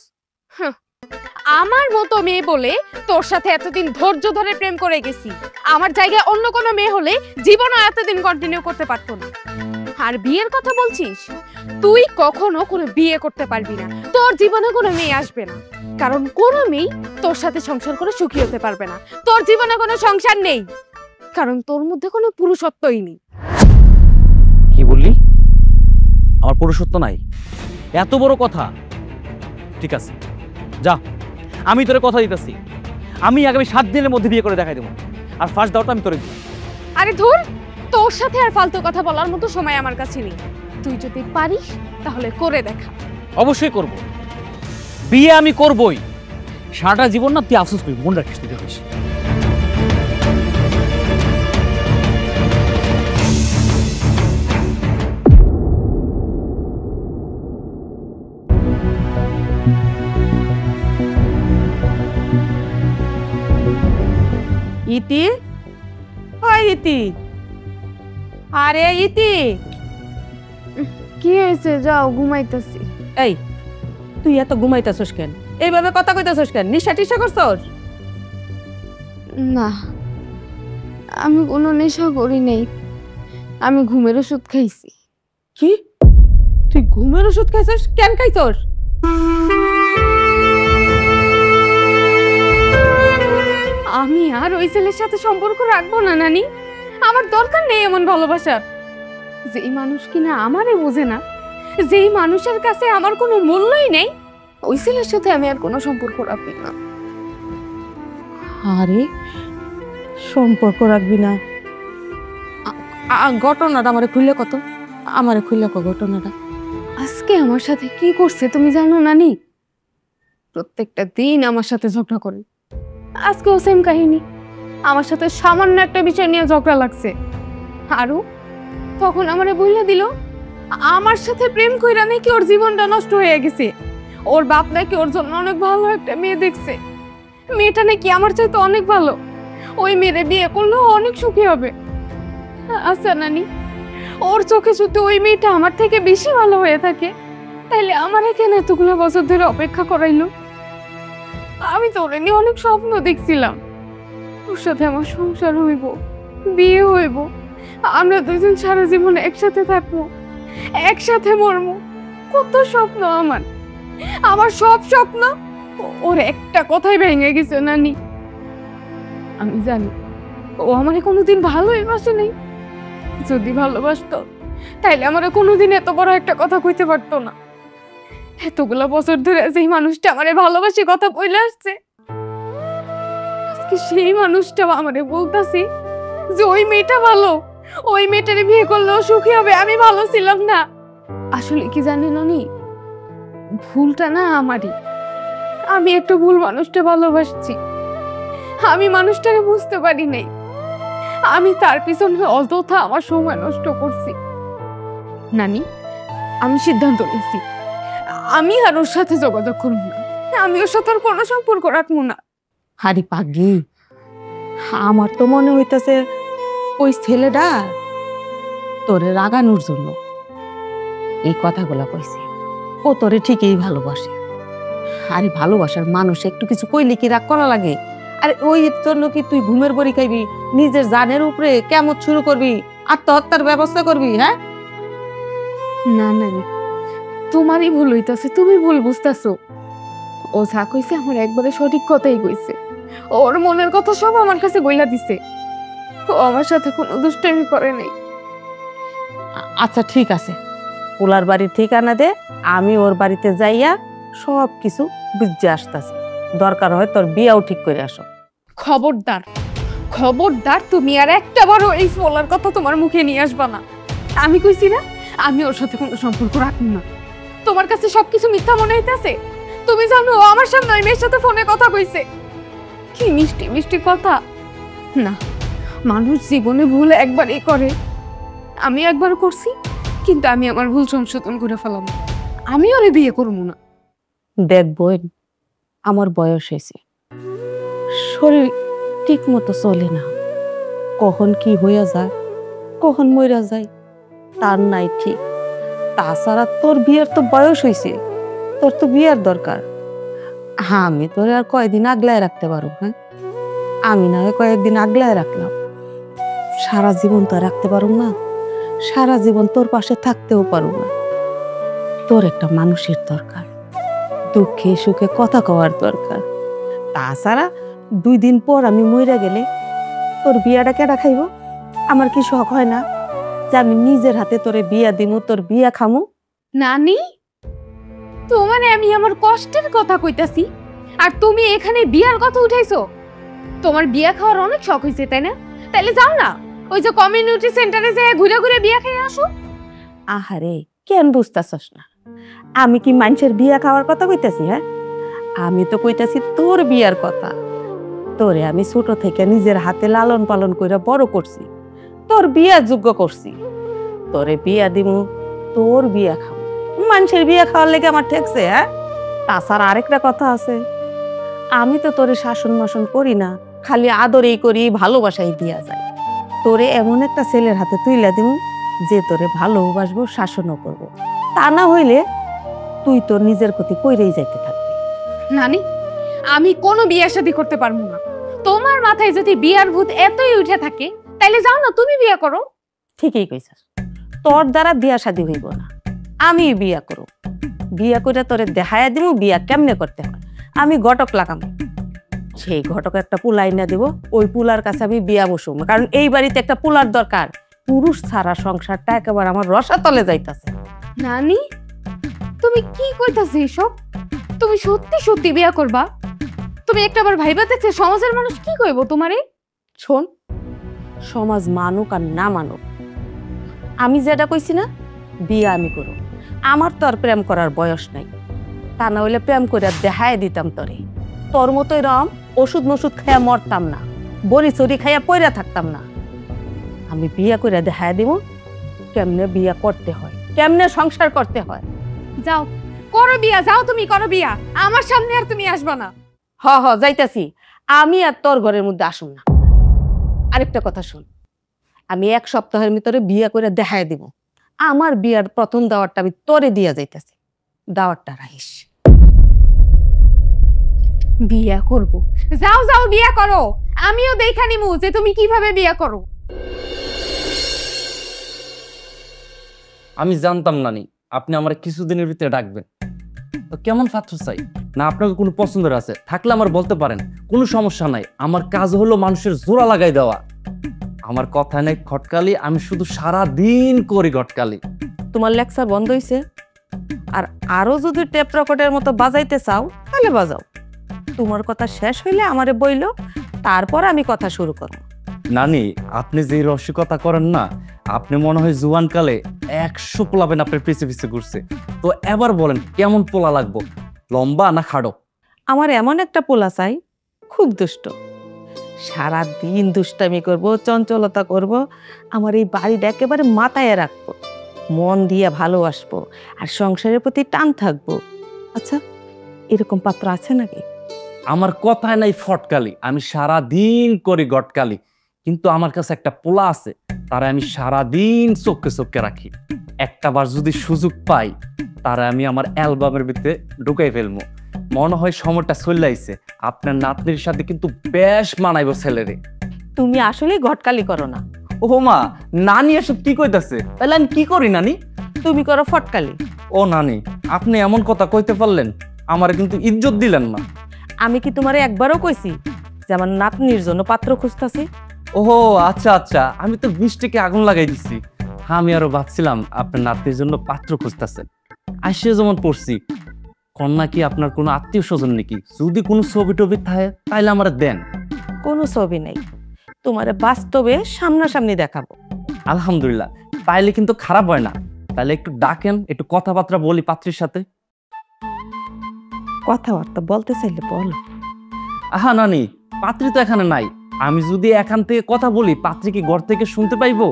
আমার মতো মেয়ে বলে তোর সাথে এতদিন ধৈর্য ধরে প্রেম করে গেছি। আমার জায়গায় অন্য কোনো মেয়ে হলে জীবনও এতদিন কন্টিনিউ করতে পারতো না। আর বিয়ের কথা বলছিস, তুই কখনো কোনো বিয়ে করতে পারবি না। তোর জীবনে কোনো মেয়ে আসবে না, কারণ কোনো মেয়ে তোর সাথে সংসার করে সুখী হতে পারবে না। তোর জীবনে কোনো সংসার নেই, কারণ তোর মধ্যে কোনো পুরুষত্বই নেই। কি বললি? আমার পুরুষত্ব নাই? এত বড় কথা? ঠিক আছে, যা, আমি তোরে কথা দিতেছি, আমি আগামী 7 দিনের মধ্যে বিয়ে করে দেখাই দেবো। আর ফার্স্ট দাওয়াটা আমি তোরে দিব। আরে ধুর, তোর সাথে আর ফালতু কথা বলার মতো সময় আমার কাছে নেই। তুই যদি পারিস তাহলে করে দেখা। অবশ্যই করব, বিয়ে আমি করবই। সারাটা জীবন না তুই আফসোস করবি, মনে রাখিস তুই দেখিস। ইতি, ওই ইতি, আরে ইতি, কি হয়েছে? যাও, ঘুমাইতেছি। এই তুই এত ঘুমাইতেছস কেন? এইভাবে কথা কইতেছস কেন? নিশা টিশা করছস? না, আমি কোনো নেশা করি নাই, আমি ঘুমের ওষুধ খাইছি। কি? তুই ঘুমের ওষুধ খাইছস? কেন খাইছস? আমি আর ওই ছেলের সাথে সম্পর্ক রাখবো না নানি। আমার দরকার নেই এমন ভালোবাসার। যেই মানুষ কিনা আমারে বোঝে না, যেই মানুষের কাছে আমার কোনো মূল্যই নেই, ওই ছেলের সাথে আমি আর কোনো সম্পর্ক রাখবো না। আরে সম্পর্ক রাখবি না? ঘটনাটা আমারে খুললে কত, আমারে খুললে কত ঘটনাটা। আজকে আমার সাথে কি করছে তুমি জানো নানি? প্রত্যেকটা দিন আমার সাথে ঝগড়া করে। আজকেও সেম কাহিনী, আমার সাথে সামান্য একটা বিষয় নিয়ে ঝগড়া লাগছে। আরো তখন আমারে বইলা দিল আমার সাথে প্রেম কইরা নাকি ওর জীবনটা নষ্ট হয়ে গেছে। ওর বাপ নাকি ওর জন্য অনেক ভালো একটা মেয়ে দেখছে, মেয়েটা নাকি আমার চাইতে অনেক ভালো, ওই মেয়েরে বিয়ে করলেও অনেক সুখী হবে। আচ্ছা নানি, ওর চোখে যদি ওই মেয়েটা আমার থেকে বেশি ভালো হয়ে থাকে, তাইলে আমার এখানে এতগুলো বছর ধরে অপেক্ষা করাইলো? আমি তো ওরে নিয়ে অনেক স্বপ্ন দেখছিলাম, ওর সাথে আমার সংসার হইব, বিয়ে হইব, আমরা দুজন সারা জীবন একসাথে থাকবো, একসাথে মরবো। কত স্বপ্ন আমার, আমার সব স্বপ্ন ওর একটা কথাই ভেঙে গেছে নানি। আমি জানি ও আমারে কোনোদিন ভালোই বাসে নাই। যদি ভালোবাসতো তাইলে আমারে কোনোদিন এত বড় একটা কথা কইতে পারতো না। এতগুলা বছর ধরে যেই মানুষটা আমারে ভালোবাসি কথা বলে আসছে, আজকে সেই মানুষটা আমারে বলতাছি যে ওই মেয়েটা ভালো, ওই মেয়েটারে বিয়ে করলেও সুখী হবে, আমি ভালো ছিলাম না। আসলে কি জানেন নানি, ভুলটা না আমারই। আমি একটা ভুল মানুষটা ভালোবাসছি, আমি মানুষটাকে বুঝতে পারি নাই। আমি তার পিছনে অযথা আমার সময় নষ্ট করছি। নানি, আমি সিদ্ধান্ত নিয়েছি, আমি আর ওর সাথে যোগাযোগ করব না, আমি ওর সাথে আর কোনো সম্পর্ক রাখবো না। হারি পাগলি, আমার তো মনে হইতাছে ওই ছেলেটা তোরে রাগানোর জন্য এই কথাগুলা কইছে। ও তোরে ঠিকই ভালোবাসে। আরে ভালোবাসার মানুষ একটু কিছু কইলে কি রাগ করা লাগে? আরে ওই জন্য কি তুই ঘুমের বড়ি খাইবি, নিজের জানের উপরে কেমন শুরু করবি, আত্মহত্যার ব্যবস্থা করবি? হ্যাঁ না নানি, তোমারই ভুল হইতাছে, তুমি ভুল বুঝতেছো। ও যা কইছে আমার একবারে সঠিক কথাই কইছে। ওর মনের কথা সব আমার কাছে বইলা দিছে। ও আমার সাথে কোনো দুষ্টামি করে নাই। আচ্ছা ঠিক আছে, পোলার বাড়ির ঠিকানা দে, আমি ওর বাড়িতে যাইয়া সব কিছু বুঝে আসতেছি। দরকার হয় তোর বিয়াও ঠিক করে আসো। খবরদার, খবরদার, তুমি আর একটা বারও এই বলার কথা তোমার মুখে নিয়ে আসবা না। আমি কইছি না আমি ওর সাথে কোনো সম্পর্ক রাখবো না। তোমার কাছে সবকিছু মিথ্যা মনে হইতেছে? তুমি জানো ও আমার সামনে ওই মেয়ের সাথে ফোনে কথা কইছে, কি মিষ্টি মিষ্টি কথা। না, মানুষ জীবনে ভুল একবারই করে। আমি একবার করছি, কিন্তু আমি আমার ভুল সংশোধন করে ফেলাম। আমি ওরে বিয়ে করবো না। দেখ বোন, আমার বয়স হয়েছে, শরীর ঠিক মতো চলে না, কখন কি হইয়া যায়, কখন মইরা যায় তার নাই ঠিক। তাছাড়া তোর বিয়ের তো বয়স হয়েছে, তোর তো বিয়ের দরকার। হ্যাঁ, আমি তোর আর কয়েকদিন আগলায় রাখতে পারো। হ্যাঁ, আমি না হয় কয়েকদিন আগলায় রাখলাম, সারা জীবন তো আর রাখতে পারো না, সারা জীবন তোর পাশে থাকতেও পারো না। তোর একটা মানুষের দরকার, দুঃখে সুখে কথা কওয়ার দরকার। তাছাড়া 2 দিন পর আমি মইরা গেলে তোর বিয়াটা কেডা খাইব? আমার কি শখ হয় না যে আমি নিজের হাতে তোরে বিয়া দিমু, তোর বিয়া খামু? নানি, তোমারে আমি আমার কষ্টের কথা কইতাছি, আর তুমি এখানে বিয়ার কথা উঠাইছো। তোমার বিয়া খাওয়ার অনেক শখ হয়েছে, তাই না? তাইলে যাও না, ওই যে কমিউনিটি সেন্টারে যেয়ে ঘুরে ঘুরে বিয়া খেয়ে আসো। আহারে, কেন বুঝতাছস না? আমি কি মানুষের বিয়া খাওয়ার কথা কইতাছি? হ্যাঁ, আমি তো কইতাছি তোর বিয়ার কথা। তোরে আমি ছোট থেকে নিজের হাতে লালন পালন কইরা বড় করছি, তোর বিয়া যোগ্য করছি। তোরে বিয়া দিমু, তোর বিয়া খাবো। মানুষের বিয়া খাওয়ার লেগে আমার ঠেকছে? হ্যাঁ, তাছাড়া আরেকটা কথা আছে, আমি তো তোরে শাসন মাসন করি না, খালি আদরেই করি, ভালোবাসাই দিয়া যায়। তোরে এমন একটা ছেলের হাতে তুইলা দিমু যে তোরে ভালোবাসবো, শাসনও করব। তা না হইলে তুই তোর নিজের ক্ষতি কইরেই যাইতে থাকবি। নানি, আমি কোনো বিয়ে শাদী করতে পারবো না। তোমার মাথায় যদি বিয়ার ভূত এতই উঠে থাকে, তাইলে যাও না, তুমি বিয়ে করো। ঠিকই কইছস, তোর দ্বারা বিয়া শাদী হইব না, আমি বিয়া করব। বিয়া করে তোরে দেখাইয়া দিমু বিয়া কেমনে করতে হয়। আমি ঘটক লাগাম, সেই ঘটক একটা পুলা আইনা দিব, ওই পুলার কাছে আমি বিয়া বসুম। কারণ এই বাড়িতে একটা পুলার দরকার, পুরুষ ছাড়া সংসারটা একেবারে আমার রসাতলে যাইতাছে। নানি, তুমি কি কইতাছো এসব? তুমি সত্যি সত্যি বিয়া করবা? তুমি একটাবার ভাইবা দেখছে সমাজের মানুষ কি কইব তোমারে? শোন, সমাজ মানুক আর না মানুক, আমি যেটা কইছি না, বিয়া আমি করব। আমার তো আর প্রেম করার বয়স নাই, তা না হইলে প্রেম করে দেখায় দিতাম তোরে। তোর মতো এরম ওষুধ মষুধ খাইয়া মরতাম না, বড়ি চড়ি খাইয়া পইরা থাকতাম না। আমি বিয়া করে দেখায় দিব কেমনে বিয়া করতে হয়, কেমনে সংসার করতে হয়। যাও করো বিয়া, যাও তুমি করো বিয়া, আমার সামনে আর তুমি আসবা না। হ যাইতাছি, আমি আর তোর ঘরের মধ্যে আসুন না। আরেকটা কথা শুন, আমি 1 সপ্তাহের ভিতরে বিয়া করে দেখায় দিব। আমার বিয়ার প্রথম দাওয়াতটা আমি তোরে দিয়া যাইতাছি, দাওয়াতটা রাখিস। বিয়া করব? যাও যাও বিয়া করো, আমিও দেখা নিমু যে তুমি কিভাবে বিয়া করো। আমি জানতাম নানি আপনি আমার কিছুদিনের ভিতরে ডাকবেন। তো কেমন পাত্র চাই? না আপনাকে কোনো পছন্দের আছে থাকলে আমার বলতে পারেন, কোনো সমস্যা নাই। আমার কাজ হলো মানুষের জোড়া লাগাই দেওয়া। আমার কথা নেই খটকালি, আমি শুধু সারা দিন করি ঘটকালি। তোমার লেকচার বন্ধ হইছে? আর আরো যদি টেপ রেকর্ডের মতো বাজাইতে চাও তাহলে বাজাও। তোমার কথা শেষ হইলে আমারে বইলো, তারপর আমি কথা শুরু করব। নানি, আপনি যে রসিকতা করেন না, আপনি মনে হয় জুয়ানকালে 100 পোলাবেন আপনার পিছে পিছে ঘুরছে। তো এবার বলেন কেমন পোলা লাগবো, লম্বা না খাড়ো? আমার এমন একটা পোলা চাই, খুব দুষ্ট, সারা দিন দুষ্টামি করব, চঞ্চলতা করব, আমার এই বাড়িটা একেবারে মাথায় রাখবো, মন দিয়ে ভালোবাসবো, আর সংসারের প্রতি টান থাকবো। আচ্ছা, এরকম পাত্র আছে নাকি? আমার কথায় নাই ফটকালি, আমি সারা দিন করি গটকালি, কিন্তু আমার কাছে একটা পোলা আছে, তারা আমি সারা দিন চোখে চোখে রাখি। একটাবার যদি সুযোগ পাই, তারা আমি আমার অ্যালবামের ভিতরে ঢুকাই ফেলবো। মনে হয় সময়টা চলে আইছে, আপনার নাতনির সাথে কিন্তু বেশ মানাইব ছেলেরে। তুমি আসলে ঘটকালি করো না, ও মা, নানি এসব কি কইতাছে? তাহলে আমি কি করি নানি? তুমি করো ফটকালি। ও নানি, আপনি এমন কথা কইতে পারলেন, আমার কিন্তু ইজ্জত দিলেন না। আমি কি তোমারে একবারও কইছি যে আমার নাতনির জন্য পাত্র খুঁজতাছি? ওহো আচ্ছা আচ্ছা, আমি তো বৃষ্টিকে আগুন লাগাই দিছি। আমি আরো ভাবছিলাম আপনার নাতির জন্য পাত্র খুঁজতেছেন। আসে যেমন পড়ছি, কন্যা কি আপনার কোনো আত্মীয় স্বজন নাকি? যদি কোনো ছবি টবি থাকে তাইলে আমার দেন। কোনো ছবি নাই, তোমারে বাস্তবে সামনাসামনি দেখাবো। আলহামদুলিল্লাহ, তাইলে কিন্তু খারাপ হয় না। তাহলে একটু ডাকেন, একটু কথাবার্তা বলি পাত্রীর সাথে। কথাবার্তা বলতে চাইলে বলো। আহা নানি, পাত্রী তো এখানে নাই, আমি যদি এখান থেকে কথা বলি পাত্রী কি ঘর থেকে শুনতে পাইবো?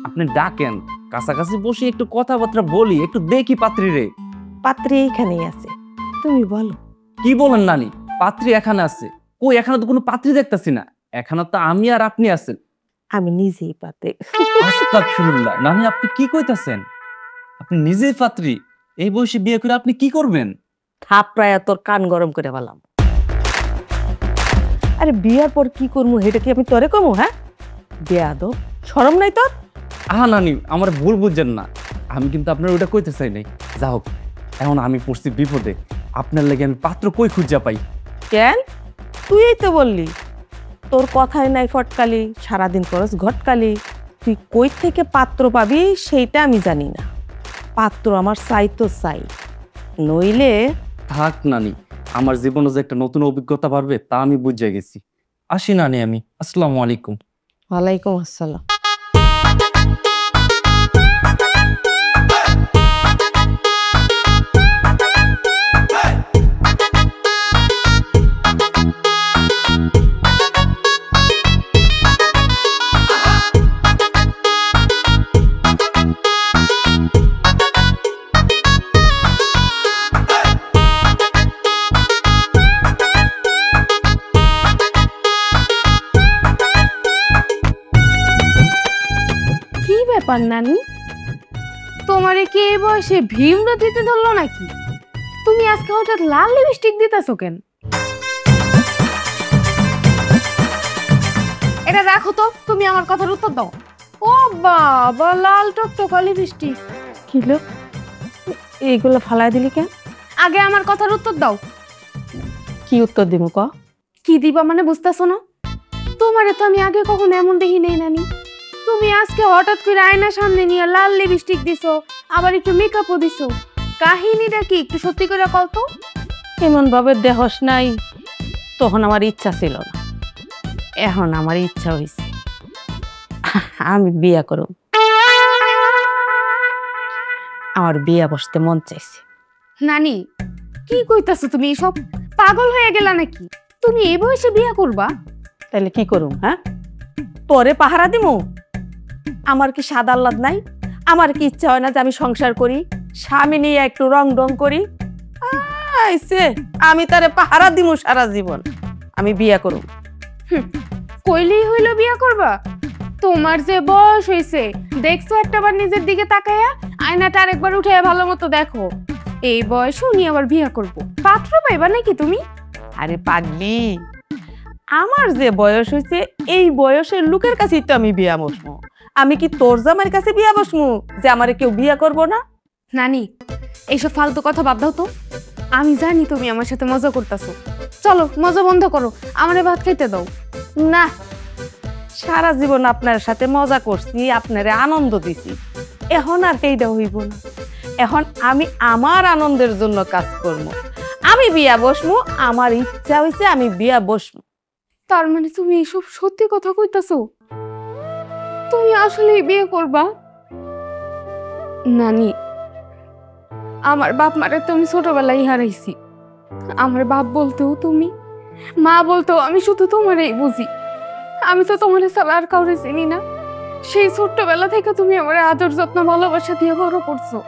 আপনি ডাকেন, কাছাকাছি বসে একটু কথাবার্তা বলি, একটু দেখি পাত্রী রে। পাত্রী এইখানেই আছে, তুমি বলো। কি বলেন নানি, পাত্রী এখানে আছে? কই, এখানে তো কোনো পাত্রী দেখতাছি না। এখানে তো আমি আর আপনি আছেন। আমি নিজেই পাত্রী। আস্তাগফিরুল্লাহ, নানি আপনি কি কইতাছেন? আপনি নিজেই পাত্রী? এই বয়সে বিয়ে করে আপনি কি করবেন? থাপড়ায় তোর কান গরম করে বললাম। আরে বিয়ার পর কি করবো সেটা কি আমি তোরে কমু? হ্যাঁ, বিয়া দো শরম নাই তোর? আহা নানি, আমার ভুল বুঝছেন না, আমি কিন্তু আপনার ওটা কইতে চাই নাই। যা হোক, এখন আমি পড়ছি বিপদে, আপনার লাগে আমি পাত্র কই খুঁজা পাই? কেন? তুই তো বললি তোর কথাই নাই ফটকালি, সারাদিন করস ঘটকালি। তুই কই থেকে পাত্র পাবি সেইটা আমি জানি না। পাত্র আমার চাই তো চাই, নইলে থাক নানি, আমার জীবনে যে একটা নতুন অভিজ্ঞতা বাড়বে তা আমি বুঝে গেছি। আসি নানি, আমি আসসালামু আলাইকুম। ওয়ালাইকুম আসসালাম। কি ব্যাপার নানি, তোমারে কি এই বয়সে ভীমরা দিতে ধরলো নাকি? তুমি আজকে হঠাৎ লাল লিপস্টিক দিতেছো কেন? এটা রাখো তো, তুমি আমার কথার উত্তর দাও। ও বাবা, লাল টকটকা লিপস্টিক! কিলো এইগুলো ফালাই দিলি কেন? আগে আমার কথার উত্তর দাও। কি উত্তর দিব ক? কি দিবা মানে বুঝতেছো না? তোমারে তো আমি আগে কখনো এমন দেখি নাই নানি। তুমি আজকে হঠাৎ করে আয়নার সামনে নিয়ে লাল লিপস্টিক দিছো, আবার একটু মেকআপও দিছো। কাহিনীটা কি একটু সত্যি করে কল তো? এমন ভাবে দেহস নাই, তখন আমার ইচ্ছা ছিল না, এখন আমার ইচ্ছা হয়েছে। আমি বিয়া করব, আমার বিয়া বসতে মন চাইছে। নানি, কি কইতাছো তুমি? সব পাগল হয়ে গেলা নাকি? তুমি এই বয়সে বিয়ে করবা? তাহলে কি করুম? হ্যাঁ, তোরে পাহারা দিমু? আমার কি সাদা আহ্লাদ নাই? আমার কি ইচ্ছা হয় না যে আমি সংসার করি, স্বামী নিয়ে একটু রং ডং করি? আইছে আমি তারে পাহারা দিমু সারা জীবন? আমি বিয়া করুম। কইলেই হইল বিয়ে করবা? তোমার যে বয়স হইছে, দেখছো একটাবার নিজের দিকে তাকায়া? আয়নাটা আরেকবার উঠে ভালো মতো দেখো। এই বয়সে উনি আবার বিয়ে করবো, পাত্র পাইবা নাকি তুমি? আরে পাগলি, আমার যে বয়স হয়েছে এই বয়সের লোকের কাছেই তো আমি বিয়া বসমু। আমি কি তোর জামাইয়ের কাছে বিয়া বসমু যে আমারে কেউ বিয়া করব না? নানি, এইসব ফালতু কথা বাদ দাও তো। আমি জানি তুমি আমার সাথে মজা করতেছো, চলো মজা বন্ধ করো, আমারে ভাত খাইতে দাও। না, সারা জীবন আপনার সাথে মজা করছি, আপনারে আনন্দ দিছি, এখন আর এইটা হইব না। এখন আমি আমার আনন্দের জন্য কাজ করব। আমি বিয়া বসমু, আমার ইচ্ছা হইছে আমি বিয়া বসমু। তার মানে তুমি এইসব সত্যি কথা কইতাছো? তুমি আসলে বিয়ে করবা? নানি, আমার বাপ মারে তো আমি ছোটবেলায় হারাইছি। আমার বাপ বলতেও তুমি, মা বলতেও আমি শুধু তোমারই বুঝি। আমি তো তোমার ছাড়া আর কাউরে চিনি না। সেই ছোট্টবেলা থেকে তুমি আমার আদর যত্ন ভালোবাসা দিয়ে বড় করছো।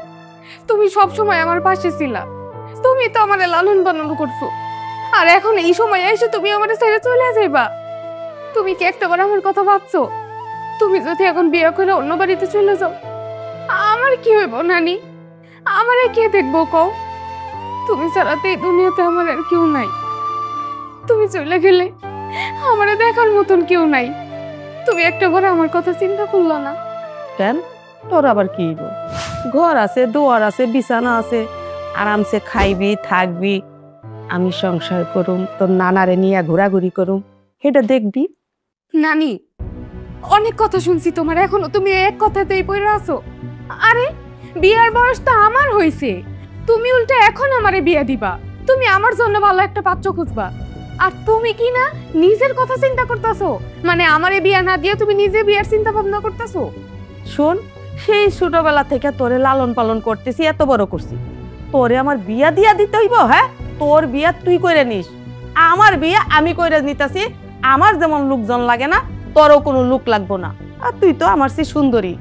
তুমি সব সময় আমার পাশে ছিলা, তুমি তো আমারে লালন পালন করছো। আর এখন এই সময় এসে তুমি আমারে ছেড়ে চলে যাইবা? তুমি কি একটাবার আমার কথা ভাবছো? তুমি যদি এখন বিয়ে করে অন্য বাড়িতে চলে যাও, আমার কি হইব নানি? আমারে কে দেখবো কও? তুমি ছাড়া তো এই দুনিয়াতে আমার আর কেউ নাই। তুমি চলে গেলে আমারে দেখার মতন কেউ নাই। তুমি একটাবার আমার কথা চিন্তা করলো না? কেন, তোর আবার কি হইব? ঘর আছে, দুয়ার আছে, বিছানা আছে, আরামসে খাইবি থাকবি। আমি সংসার করুম, তোর নানারে নিয়ে ঘোরাঘুরি করুম, সেটা দেখবি। নানি, অনেক কথা শুনছি তোমার, এখনো তুমি এক কথাতেই পড়ে আছো। আরে বিয়ার বয়স তো আমার হইছে, তুমি উল্টা এখন আমারে বিয়া দিবা। তুমি আমার জন্য ভালো একটা পাত্র খুঁজবা, আর তুমি কি না নিজের কথা চিন্তা করতেছো? মানে আমারে বিয়া না দিয়ে তুমি নিজে বিয়ার চিন্তা ভাবনা করতেছো? শোন, সেই ছোটবেলা থেকে তোরে লালন পালন করতেছি, এত বড় করছি, তোরে আমার বিয়া দিয়া দিতে হইব? হ্যাঁ, তোর বিয়া তুই করে নিস, আমার বিয়া আমি করে নিতেছি। আমার যেমন লোকজন লাগে না তোরও কোনো লোক লাগবো না। আর তুই তো আমার চেয়ে সুন্দরী,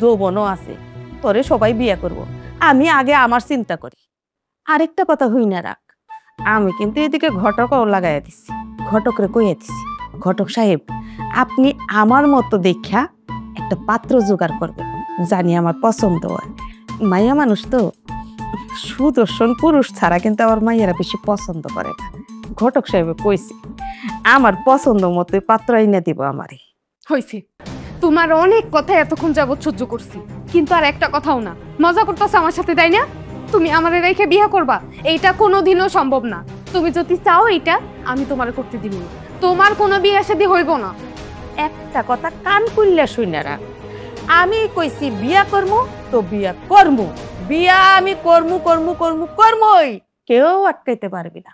যৌবনও আছে, তোরে সবাই বিয়ে করব। আমি আগে আমার চিন্তা করি। আরেকটা কথা হই না রাখ, আমি কিন্তু এদিকে ঘটকও লাগাইয়া দিচ্ছি, ঘটকরে কইয়া দিচ্ছি, ঘটক সাহেব আপনি আমার মতো দেখা একটা পাত্র জোগাড় করবেন, জানি আমার পছন্দ হয়। মাইয়া মানুষ তো, সুদর্শন পুরুষ ছাড়া কিন্তু আমার মাইয়ারা বেশি পছন্দ করে না। ঘটক সাহেব কইছি আমার পছন্দ মতো পাত্র আইনা দিব আমারে। হইছে, তোমার অনেক কথা এতক্ষণ যাবত সহ্য করছি, কিন্তু আর একটা কথাও না। মজা করতেছ আমার সাথে, তাই না? তুমি আমারে রেখে বিয়ে করবা, এইটা কোনোদিনও সম্ভব না। তুমি যদি চাও এইটা, আমি তোমার করতে দিব না। তোমার কোনো বিয়ে শাদী হইব না। একটা কথা কান খুললে শুনে রাখ, আমি কইছি বিয়া করমু তো বিয়া করমু, বিয়া আমি করমু করমু করমু করমুই, কেউ আটকাইতে পারবি না।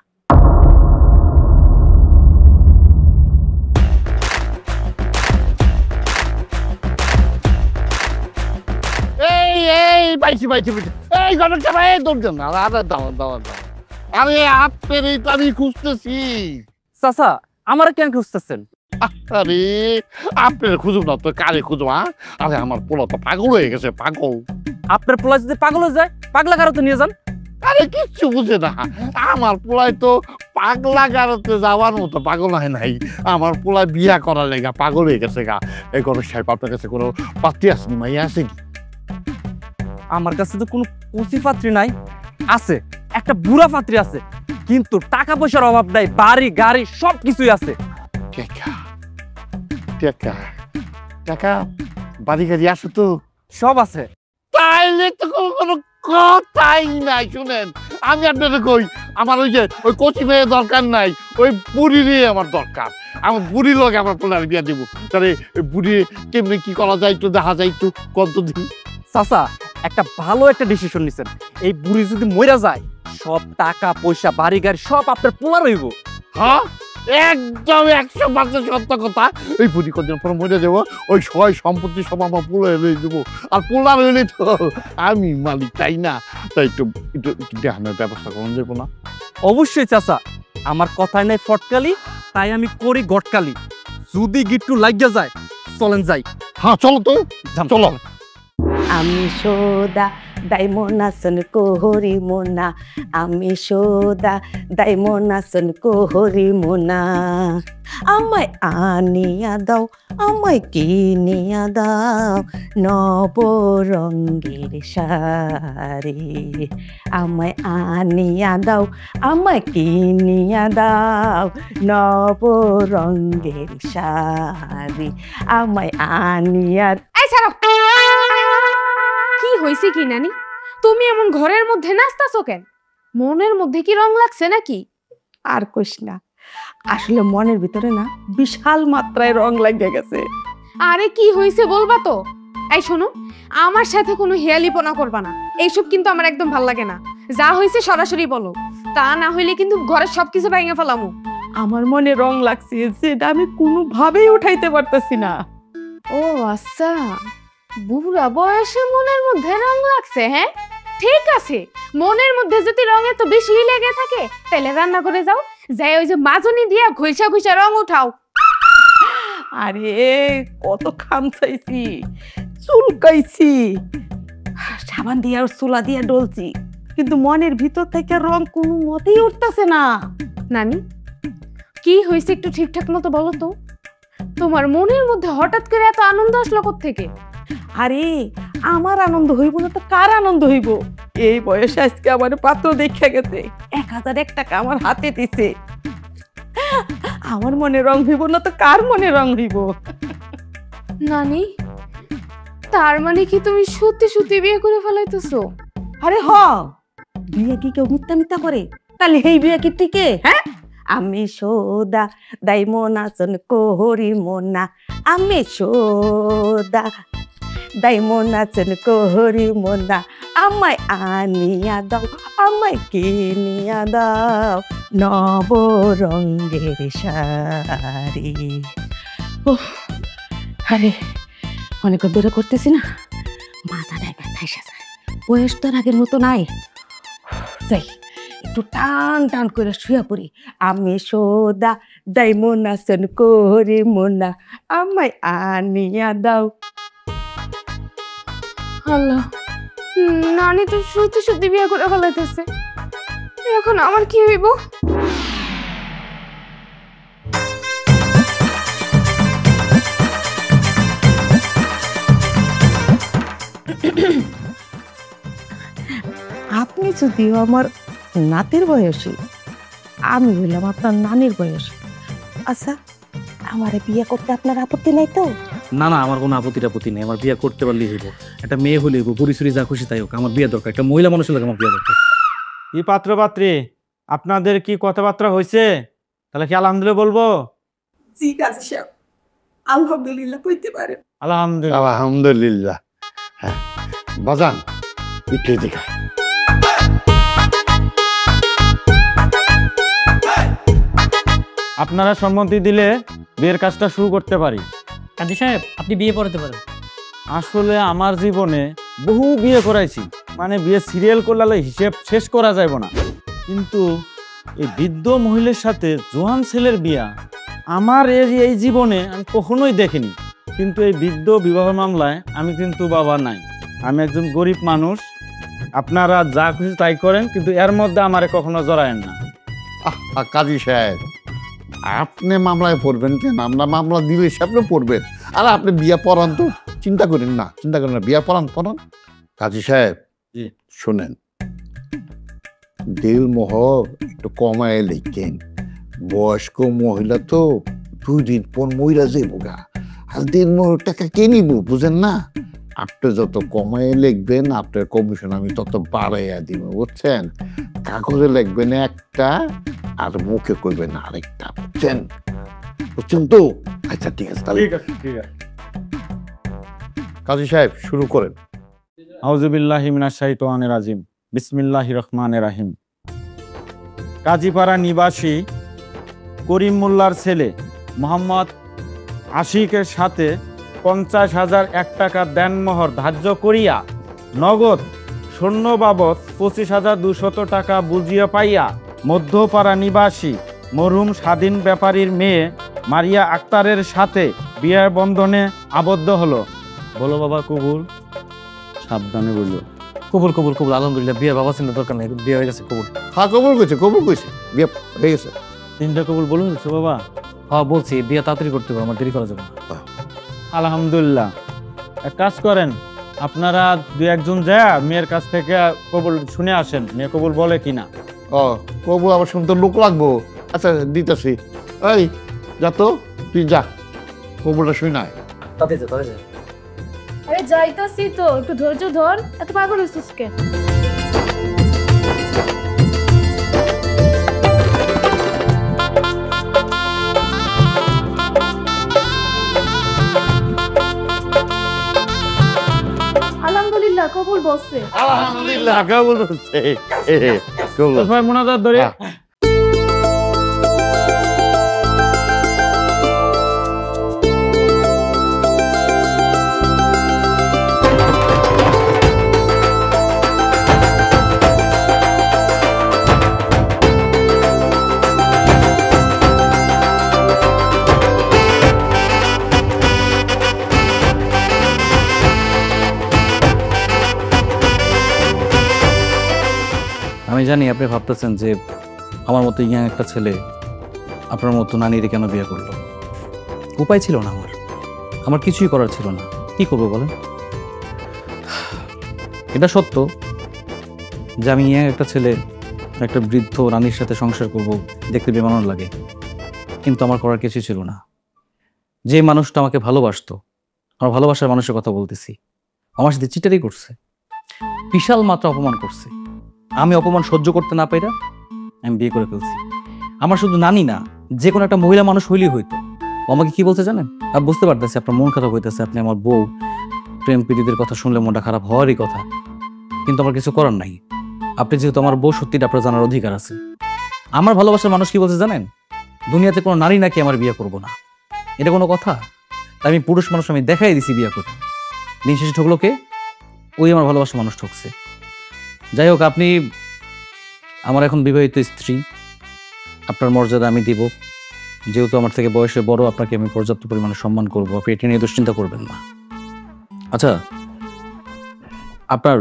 এই এই বাইছি বাইছি বাইছি এই ঘটকটা ভাই দৌড় না, আরে দাও দাও দাও, আরে আপনার এই তো আমি খুঁজতেছি। চাচা আমার কেন খুঁজতেছেন? আরে আপনার খুঁজুক না তো কারে খুঁজবো? আরে আমার পোলা তো পাগল হয়ে গেছে, পাগল। আপনার পোলা যদি পাগল হয়ে যায়, পাগলা গারোতে নিয়ে যান। আরে কিচ্ছু বুঝে না, আমার পোলাই তো পাগলা গারোতে যাওয়ার মতো পাগল হয় নাই। আমার পোলা বিয়া করার লেগা পাগল হয়ে গেছে গা। এই ঘটক সাহেব আপনার কাছে কোনো পাত্রী আসেনি, মাইয়া আসেনি? আমার কাছে তো কোনো কচি পাত্রী নাই, আছে একটা বুড়া পাত্রী আছে, কিন্তু টাকা পয়সার অভাব নাই, বাড়ি গাড়ি সব কিছুই আছে। টাকা টাকা টাকা বাড়ি গাড়ি আছে তো? সব আছে। তাইলে তো কোনো কথাই নাই। শুনেন, আমি আপনাদের কই, আমার ওই যে ওই কচি মেয়ে দরকার নাই, ওই বুড়ি নিয়ে আমার দরকার। আমার বুড়ি লোক আমার পোলার বিয়া দেবো। তাহলে বুড়ি কেমনি কি করা যায় একটু দেখা যায়, একটু কত দিন। চাচা একটা ভালো একটা ডিসিশন নিছেন, এই বুড়ি যদি মইরা যায়, সব টাকা পয়সা বাড়ি গাড়ি সব আপনার পোলার হইব। হ্যাঁ, একদম 100% সত্য কথা। ওই বুড়ি কদিন পর মরে যাবো, ওই সয় সম্পত্তি সব আমার পোলা হয়ে দেবো। আর পোলার হইলে তো আমি মালিক, তাই না? তাই একটু একটু দেখানোর ব্যবস্থা করুন যাবো না? অবশ্যই চাচা, আমার কথায় নাই ফটকালি, তাই আমি করি গটকালি। যদি গিট্টু লাগিয়া যায়, চলেন যাই। হ্যাঁ চলো তো, চলো। আমি সোদা দাইমনাসন কোহরি মোনা, আমি সোদা দাইমনাসন কোহরি মোনা, আমায় আনিয়া দাও, আমায় কিনিয়া দাও নবরঙ্গের শাড়ি, আমায় আনিয়া দাও, আমায় কিনিয়া দাও নবরঙ্গের শাড়ি, আমায় আনিয়া। এই ছাড়ো, কি হইছে কি নানি? তুমি এমন ঘরের মধ্যে নাচতাছো কেন? মনের মধ্যে কি রং লাগছে নাকি? আর কইস না, আসলে মনের ভিতরে না বিশাল মাত্রায় রং লাগিয়ে গেছে। আরে কি হইছে বলবা তো? এই শোনো, আমার সাথে কোনো হেয়ালিপনা করবা না, এইসব কিন্তু আমার একদম ভাল লাগে না। যা হইছে সরাসরি বলো, তা না হইলে কিন্তু ঘরের সবকিছু ভেঙে ফেলামু। আমার মনে রং লাগছে, যেটা আমি কোনোভাবেই উঠাইতে পারতেছি না। ও আচ্ছা, বুড়া বয়সে মনের মধ্যে রং লাগছে। হ্যাঁ ঠিক আছে, মনের মধ্যে যদি রং এত বেশি লেগে থাকে, তাহলে রান্না করে যাও, যাই ওই যে মাজনি দিয়া ঘষা ঘষা রং উঠাও। আরে কত খামচাইছি, চুলকাইছি, সাবান দিয়ে আর চুলা দিয়ে ডলছি, কিন্তু মনের ভিতর থেকে রং কোনো মতেই উঠতেছে না। নানি কি হয়েছে একটু ঠিকঠাক মতো বলো তো? তোমার মনের মধ্যে হঠাৎ করে এত আনন্দ আসলো কোত্থেকে? আরে আমার আনন্দ হইব না তো কার আনন্দ হইব? এই বয়সে আজকে আমার পাত্র দেখা গেছে, 1001 টাকা আমার হাতে দিছে, আমার মনে রং হইব না তো কার মনে রং হইব? নানি তার মানে কি তুমি সত্যি সত্যি বিয়ে করে ফেলাইতেছো? আরে হ, বিয়ে কি কেউ মিথ্যা মিথ্যা করে? তাহলে এই বিয়ে কি টিকে? হ্যাঁ, আমি সোদা দাইমনাসন কোহরি মোনা, আমি সোদা দাইমনাসন কোহরি মোনা, আমায় আনিয়া দাও, আমায় কিনিয়া দাও নবরঙ্গের শাড়ি। আরে অনেক বেরো করতেছি না, মাথাটায় ব্যথা এসে যায়, বয়স তো আর আগের মতো নাই। যাই একটু টান টান করে শুয়ে পড়ি। আমি সোদা দাই মোনাসন করে মোনা আমায় আনিয়া দাও। আল্লাহ, নানি তো সত্যি সত্যি বিয়ে করে ফেলাইতেছে। এখন আমার কি হইব? আপনি যদিও আমার নাতির বয়সী, আমি হইলাম আপনার নানির বয়সী। আচ্ছা, আমারে বিয়ে করতে আপনার আপত্তি নাই তো? না না, আমার কোনো আপত্তি নেই। আমার বিয়ে করতে পারলেই হইব। একটা মেয়ে হলেই হইব, গড়ি চুরি যা খুশি তাই হোক, আমার বিয়ে দরকার। একটা মহিলা মানুষের লাগে আমার বিয়ে দরকার। কি পাত্র পাত্রী, আপনাদের কি কথাবার্তা হয়েছে? তাহলে কি আলহামদুলিল্লাহ বলবো? জি কাজী সাহেব, আলহামদুলিল্লাহ কইতে পারেন। আলহামদুলিল্লাহ। আলহামদুলিল্লাহ। হ্যাঁ বাজান, একটু দেখা। আপনারা সম্মতি দিলে বিয়ের কাজটা শুরু করতে পারি। কাজী সাহেব, আপনি বিয়ে পড়াতে পারেন। আসলে আমার জীবনে বহু বিয়ে করাইছি, মানে বিয়ে সিরিয়াল করলে হিসেব শেষ করা যাইব না। কিন্তু এই বৃদ্ধ মহিলার সাথে জোয়ান ছেলের বিয়া আমার এই জীবনে আমি কখনোই দেখিনি। কিন্তু এই বৃদ্ধ বিবাহ মামলায় আমি কিন্তু বাবা নাই, আমি একজন গরিব মানুষ। আপনারা যা খুশি তাই করেন, কিন্তু এর মধ্যে আমারে কখনো জড়ায়েন না। কাজী সাহেব, আপনি মামলায় পড়বেন কেন? আমরা মামলা দিলে আপনি পড়বেন। আর আপনি বিয়া পড়ান তো, চিন্তা করেন না, বিয়া পড়ান। কাজী সাহেব জি। শোনেন, দেল মোহর একটু কমায় লিখেন। বয়স্ক মহিলা তো 2 দিন পর মহিলা যাইবো গা, আর দেল মোহর টাকা কে নিব বুঝেন না? আপনি যত কমায় লিখবেন আপনার কমিশন আমি তত বাড়াইয়া দিব, বুঝছেন? কাগজে লিখবেন একটা আর মুখে করবেন আরেকটা, বুঝছেন তো? আচ্ছা ঠিক আছে, তাহলে ঠিক আছে। কাজী সাহেব শুরু করেন। আউযুবিল্লাহি মিনাশ শাইতানির রাজিম, বিসমিল্লাহির রহমানির রহিম। কাজীপাড়া নিবাসী করিম মোল্লার ছেলে মোহাম্মদ আশিকের সাথে 50,001 টাকা দেনমোহর ধার্য করিয়া নগদ সৈন্য বাবদ 25,200 টাকা বুঝিয়া পাইয়া মধ্যপাড়া নিবাসী মরহুম স্বাধীন ব্যাপারীর মেয়ে মারিয়া আক্তারের সাথে বিয়ের বন্ধনে আবদ্ধ হলো। বলো বাবা কবুল? সাবধানে বললো। কবুল কবুল কবুল, আলহামদুলিল্লাহ। বিয়ের বাবা চিন্তা দরকার নেই, বিয়ে হয়ে গেছে। কবুল। হ্যাঁ কবুল কইছে, বিয়ে হয়ে গেছে। 3টা কবুল বলুন বাবা? হ্যাঁ বলছি, বিয়ে তাড়াতাড়ি করতে হবে, আমার দেরি করা যাবে না। আলহামদুলিল্লাহ। এক কাজ করেন, আপনারা 2-1 জন যায় মেয়ের কাছ থেকে কবুল শুনে আসেন, মেয়ে কবুল বলে কিনা। ও কবুল আবার শুনতে লোক লাগবো। আচ্ছা দিতেছি। এই যা তো, তুই যা, কবুলটা শুই নাই। তাতে যা। আরে যাইতাছি তো, একটু ধৈর্য ধর। এত পাগল হইছিস কেন? আলহামদুলিল্লাহ কবুল বলছে। আলহামদুলিল্লাহ কবুল হচ্ছে। কবুল। ভাই মোনাজাত ধরে। আমি জানি আপনি ভাবতেছেন যে আমার মতো ইয়াং একটা ছেলে আপনার মতো নানিরে কেন বিয়ে করলো। উপায় ছিল না, আমার কিছুই করার ছিল না। কি করবো বলেন? এটা সত্য যে আমি ইয়াং একটা ছেলে একটা বৃদ্ধ রানীর সাথে সংসার করব, দেখতে বেমানুষ লাগে, কিন্তু আমার করার কিছুই ছিল না। যে মানুষটা আমাকে ভালোবাসতো, আমার ভালোবাসার মানুষের কথা বলতেছি, আমার সাথে চিটারি করছে, বিশাল মাত্রা অপমান করছে। আমি অপমান সহ্য করতে না পাইরা আমি বিয়ে করে ফেলছি। আমার শুধু নানি না, যে কোনো একটা মহিলা মানুষ হইলেই হইতো। ও আমাকে কি বলতে জানেন? আমি বুঝতে পারতেছি আপনার মন খারাপ হইতেছে, আপনি আমার বউ, প্রেম প্রীতিদের কথা শুনলে মনটা খারাপ হওয়ারই কথা, কিন্তু আমার কিছু করার নাই। আপনি যেহেতু আমার বউ, সত্যিটা আপনার জানার অধিকার আছে। আমার ভালোবাসার মানুষ কি বলছে জানেন? দুনিয়াতে কোনো নারী নাকি আমার বিয়ে করবো না। এটা কোনো কথা? আমি পুরুষ মানুষ, আমি দেখাই দিছি বিয়ে করে। দিন শেষে ঠকলো কে? ওই আমার ভালোবাসার মানুষ ঠকছে। যাই হোক, আপনি আমার এখন বিবাহিত স্ত্রী, আপনার মর্যাদা আমি দিব। যেহেতু আমার থেকে বয়সে বড়, আপনাকে আমি পর্যাপ্ত পরিমাণে সম্মান করবো, আপনি এটা নিয়ে দুশ্চিন্তা করবেন না। আচ্ছা, আপনার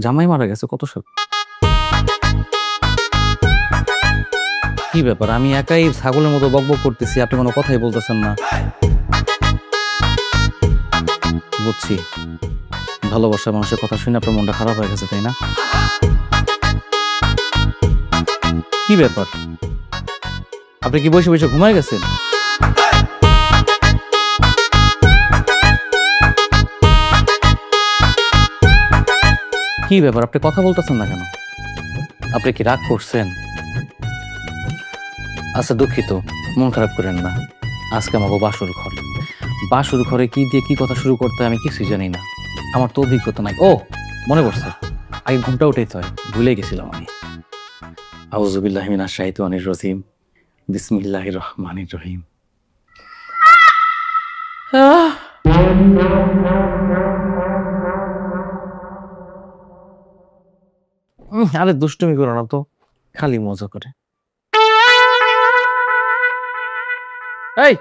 জামাই মারা গেছে কত সাল? কি ব্যাপার, আমি একাই ছাগলের মতো বকবক করতেছি, আপনি কোনো কথাই বলতেছেন না। বুঝছি, ভালোবাসা মানুষের কথা শুনে আপনার মনটা খারাপ হয়ে গেছে, তাই না? কি ব্যাপার, আপনি কি বসে বসে ঘুমায় গেছেন? কি ব্যাপার, আপনি কথা বলতেছেন না কেন? আপনি কি রাগ করছেন? আচ্ছা দুঃখিত, মন খারাপ করেন না। আজকে আমার বাসুর ঘর, বাসুর ঘরে কি দিয়ে কি কথা শুরু করতে আমি কিছুই জানি না, আমার তো অভিজ্ঞতা নাই। ও মনে পড়ছে, আগে ঘুমটা উঠাইতে হয়, ভুলে গেছিলাম আমি। আউযু বিল্লাহি মিনাশ শাইতানির রাজিম, বিসমিল্লাহির রহমানির রহিম। আরে দুষ্টুমি করো না তো, খালি মজা করে। এই,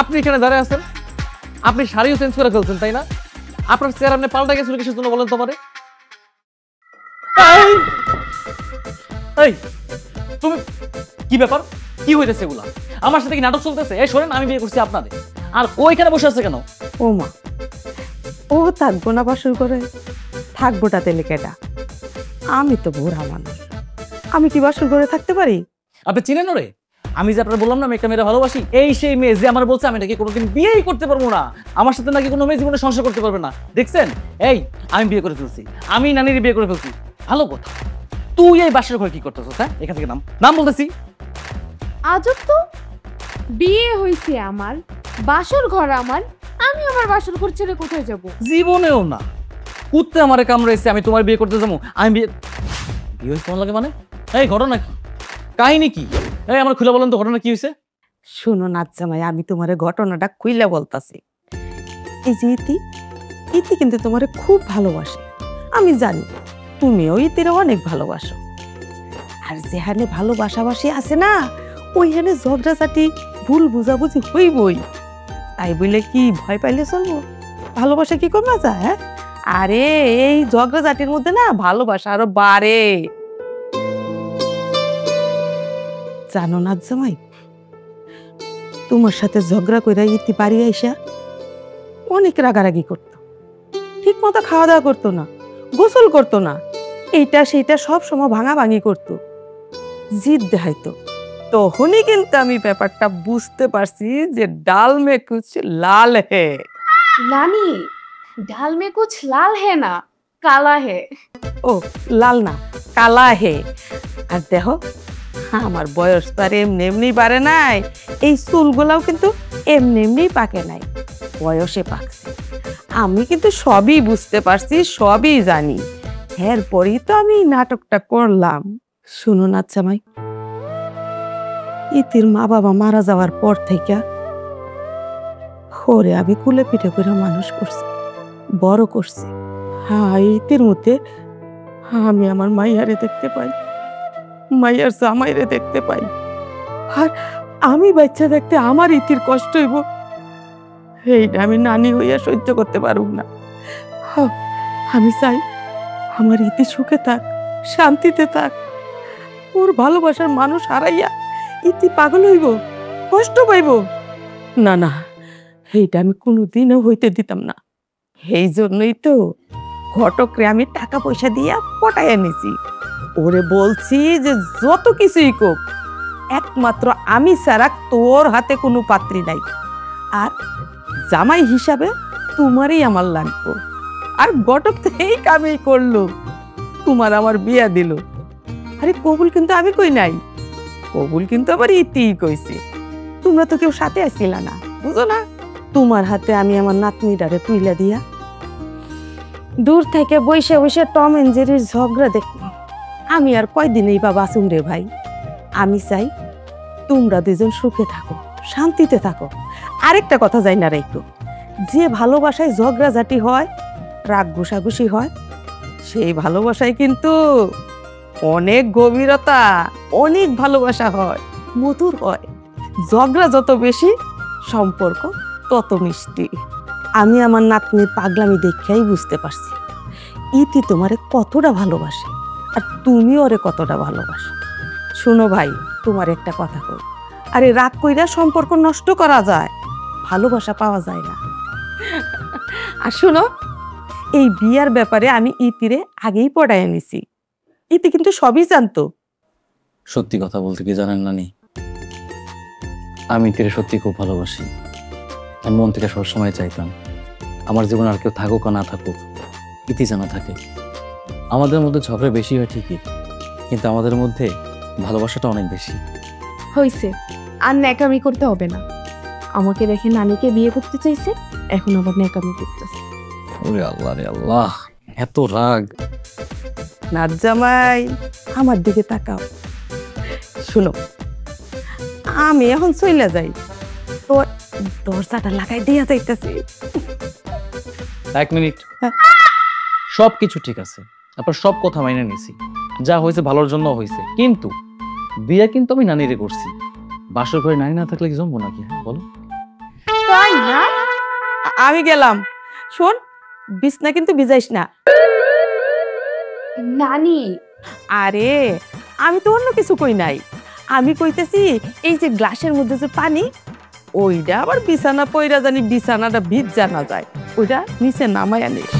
আপনি এখানে দাঁড়ায় আছেন, আপনি শাড়িও চেঞ্জ করে ফেলছেন তাই না? আপনার চেয়ার আপনি পাল্টা গেছিল কিসের জন্য বলেন তো পারে? এই তুমি, কি ব্যাপার, কি হইতেছে এগুলা? আমার সাথে কি নাটক চলতেছে? এই শোনেন, আমি বিয়ে করছি আপনাদের, আর ওইখানে বসে আছে কেন? ও মা, ও থাকবো না বাসর করে? থাকবোটা তেলে কেটা? আমি তো বুড়া মানুষ, আমি কি বাসর করে থাকতে পারি? আপনি চিনেন ওরে? আমি যে আপনার বললাম না আমি একটা মেয়ের ভালোবাসি, এই সেই মেয়ে যে আমার বলছে আমি নাকি কোনোদিন বিয়েই করতে পারবো না, আমার সাথে নাকি কোনো মেয়ে জীবনে সংসার করতে পারবে না। দেখছেন, এই আমি বিয়ে করে ফেলছি, আমি নানির বিয়ে করে ফেলছি। ভালো কথা, তুই এই বাসর ঘরে কি করতেছিস? হ্যাঁ, এখান থেকে নাম নাম বলতেছি। আজব তো, বিয়ে হয়েছে আমার, বাসর ঘর আমার, আমি আমার বাসর ঘর ছেড়ে কোথায় যাব? জীবনেও না। কুত্তে আমারে কামড়াইছে, আমি তোমার বিয়ে করতে যাবো? আমি বিয়ে বিয়ে হয়েছে তোমার লাগে মানে? এই ঘটনা কি, কাহিনী কি? এই আমার খুলে বলেন তো, ঘটনা কি হয়েছে? শোনো নাজ্জামাই, আমি তোমার ঘটনাটা খুইলা বলতাছি। এই যে ইতি, ইতি কিন্তু তোমারে খুব ভালোবাসে, আমি জানি তুমিও ইতিরে অনেক ভালোবাসো। আর যেখানে ভালোবাসাবাসি আছে না, ওইখানে ঝগড়াঝাটি ভুল বুঝাবুঝি হইবই। তাই বলে কি ভয় পাইলে চলবো? ভালোবাসা কি কমে যায়? হ্যাঁ, আরে এই ঝগড়াঝাটির মধ্যে না ভালোবাসা আরো বাড়ে। জানো নাজ্জামাই, তোমার সাথে ঝগড়া কইরা ইতি বাড়ি আইসা অনেক রাগারাগি করতো, ঠিক মতো খাওয়া দাওয়া করতো না, গোসল করতো না, এইটা সেইটা সব সময় ভাঙাভাঙি করতো, জিদ দেখাইতো। তখনই কিন্তু আমি ব্যাপারটা বুঝতে পারছি যে ডাল মে কুছ লাল হে। নানি, ডাল মে কুছ লাল হে না, কালা হে। ও লাল না, কালা হে। আর দেখো, আমার বয়স তো আর এমনি এমনি বাড়ে নাই, এই চুলগুলাও কিন্তু এমনি এমনি পাকে নাই, বয়সে পাকছে। আমি কিন্তু সবই বুঝতে পারছি, সবই জানি, এরপরই তো আমি নাটকটা করলাম। শুনো নাজ্জামাই, ইতির মা বাবা মারা যাওয়ার পর থেকে ওরে আমি কুলে পিঠে করে মানুষ করছি, বড় করছি। হ্যাঁ, ইতির মধ্যে আমি আমার মাইয়ারে দেখতে পাই, মাইয়ার জামাইরে দেখতে পাই। আর আমি বাচ্চা দেখতে আমার ইতির কষ্ট হইব, এইটা আমি নানি হইয়া সহ্য করতে পারব না। হ্যাঁ, আমি চাই আমার ইতি সুখে থাক, শান্তিতে থাক। ওর ভালোবাসার মানুষ হারাইয়া ইতি পাগল হইব, কষ্ট পাইব। না না, এইটা আমি কোনোদিনও হইতে দিতাম না। এই জন্যই তো ঘটকরে আমি টাকা পয়সা দিয়া পটাইয়া নিছি। ওরে বলছি যে যত কিছুই কোক, একমাত্র আমি ছাড়া তোর হাতে কোনো পাত্রী নাই, আর জামাই হিসাবে তোমারই আমার লাগবে। আর ঘটক তো এই কামই করলো, তোমার আমার বিয়া দিল। আরে কবুল কিন্তু আমি কই নাই, কবুল কিন্তু আবার ইতিই কইছে। তোমরা তো কেউ সাথে আসছিলা না, বুঝো না? তোমার হাতে আমি আমার নাতনিটারে তুইলা দিয়া দূর থেকে বসে বসে টম এন্ড জেরির ঝগড়া দেখব। আমি আর কয়দিনই বা বাঁচুম রে ভাই। আমি চাই তোমরা দুজন সুখে থাকো, শান্তিতে থাকো। আরেকটা কথা যাই না রাইকো, যে ভালোবাসায় ঝগড়াঝাটি হয়, রাগ ঘুষাঘুষি হয়, সেই ভালোবাসায় কিন্তু অনেক গভীরতা, অনেক ভালোবাসা হয়, মধুর হয়। ঝগড়া যত বেশি সম্পর্ক তত মিষ্টি। আমি আমার নাতনির পাগলামি দেখেই বুঝতে পারছি ইতি তোমারে কতটা ভালোবাসে আর তুমি ওরে কতটা ভালোবাসো। শোনো ভাই, তোমার একটা কথা কই, আরে রাগ কইরা সম্পর্ক নষ্ট করা যায়, ভালোবাসা পাওয়া যায় না। আর শোনো, এই বিয়ার ব্যাপারে আমি ইতিরে আগেই পড়ায় নিছি, ইতি কিন্তু সবই জানতো। সত্যি কথা বলতে কি জানেন নানি, আমি ইতিরে সত্যি খুব ভালোবাসি। আমি মন থেকে সবসময় চাইতাম আমার জীবনে আর কেউ থাকুক আর না থাকুক, ইতি যেন থাকে। আমাদের মধ্যে ঝগড়া বেশি হয় ঠিকই, কিন্তু আমাদের মধ্যে ভালোবাসাটা অনেক বেশি। হইছে, আর ন্যাকামি করতে হবে না। আমাকে দেখে নানিকে বিয়ে করতে চাইছে, এখন আবার ন্যাকামি করতেছে। ওরে আল্লাহ রে আল্লাহ, এত রাগ। নাত জামাই, আমার দিকে তাকাও। শুনো, আমি এখন চইলা যাই, তো দরজাটা লাগাই দিয়া যাইতেছি। এক মিনিট, হ্যাঁ। সব কিছু ঠিক আছে, আপনার সব কথা মাইনে নিছি, যা হয়েছে ভালোর জন্য হয়েছে, কিন্তু বিয়ে কিন্তু আমি নানিরে করছি। বাসর ঘরে নানি না থাকলে কি জমবো নাকি, বলো? তাই না? আমি গেলাম। শোন, বিছনা কিন্তু ভিজাইস না। নানি, আরে আমি তো অন্য কিছু কই নাই, আমি কইতেছি এই যে গ্লাসের মধ্যে যে পানি, ওইটা আবার বিছানা পইরা জানি বিছানাটা ভিজ জানা যায়, ওইটা নিচে নামাই আনিস।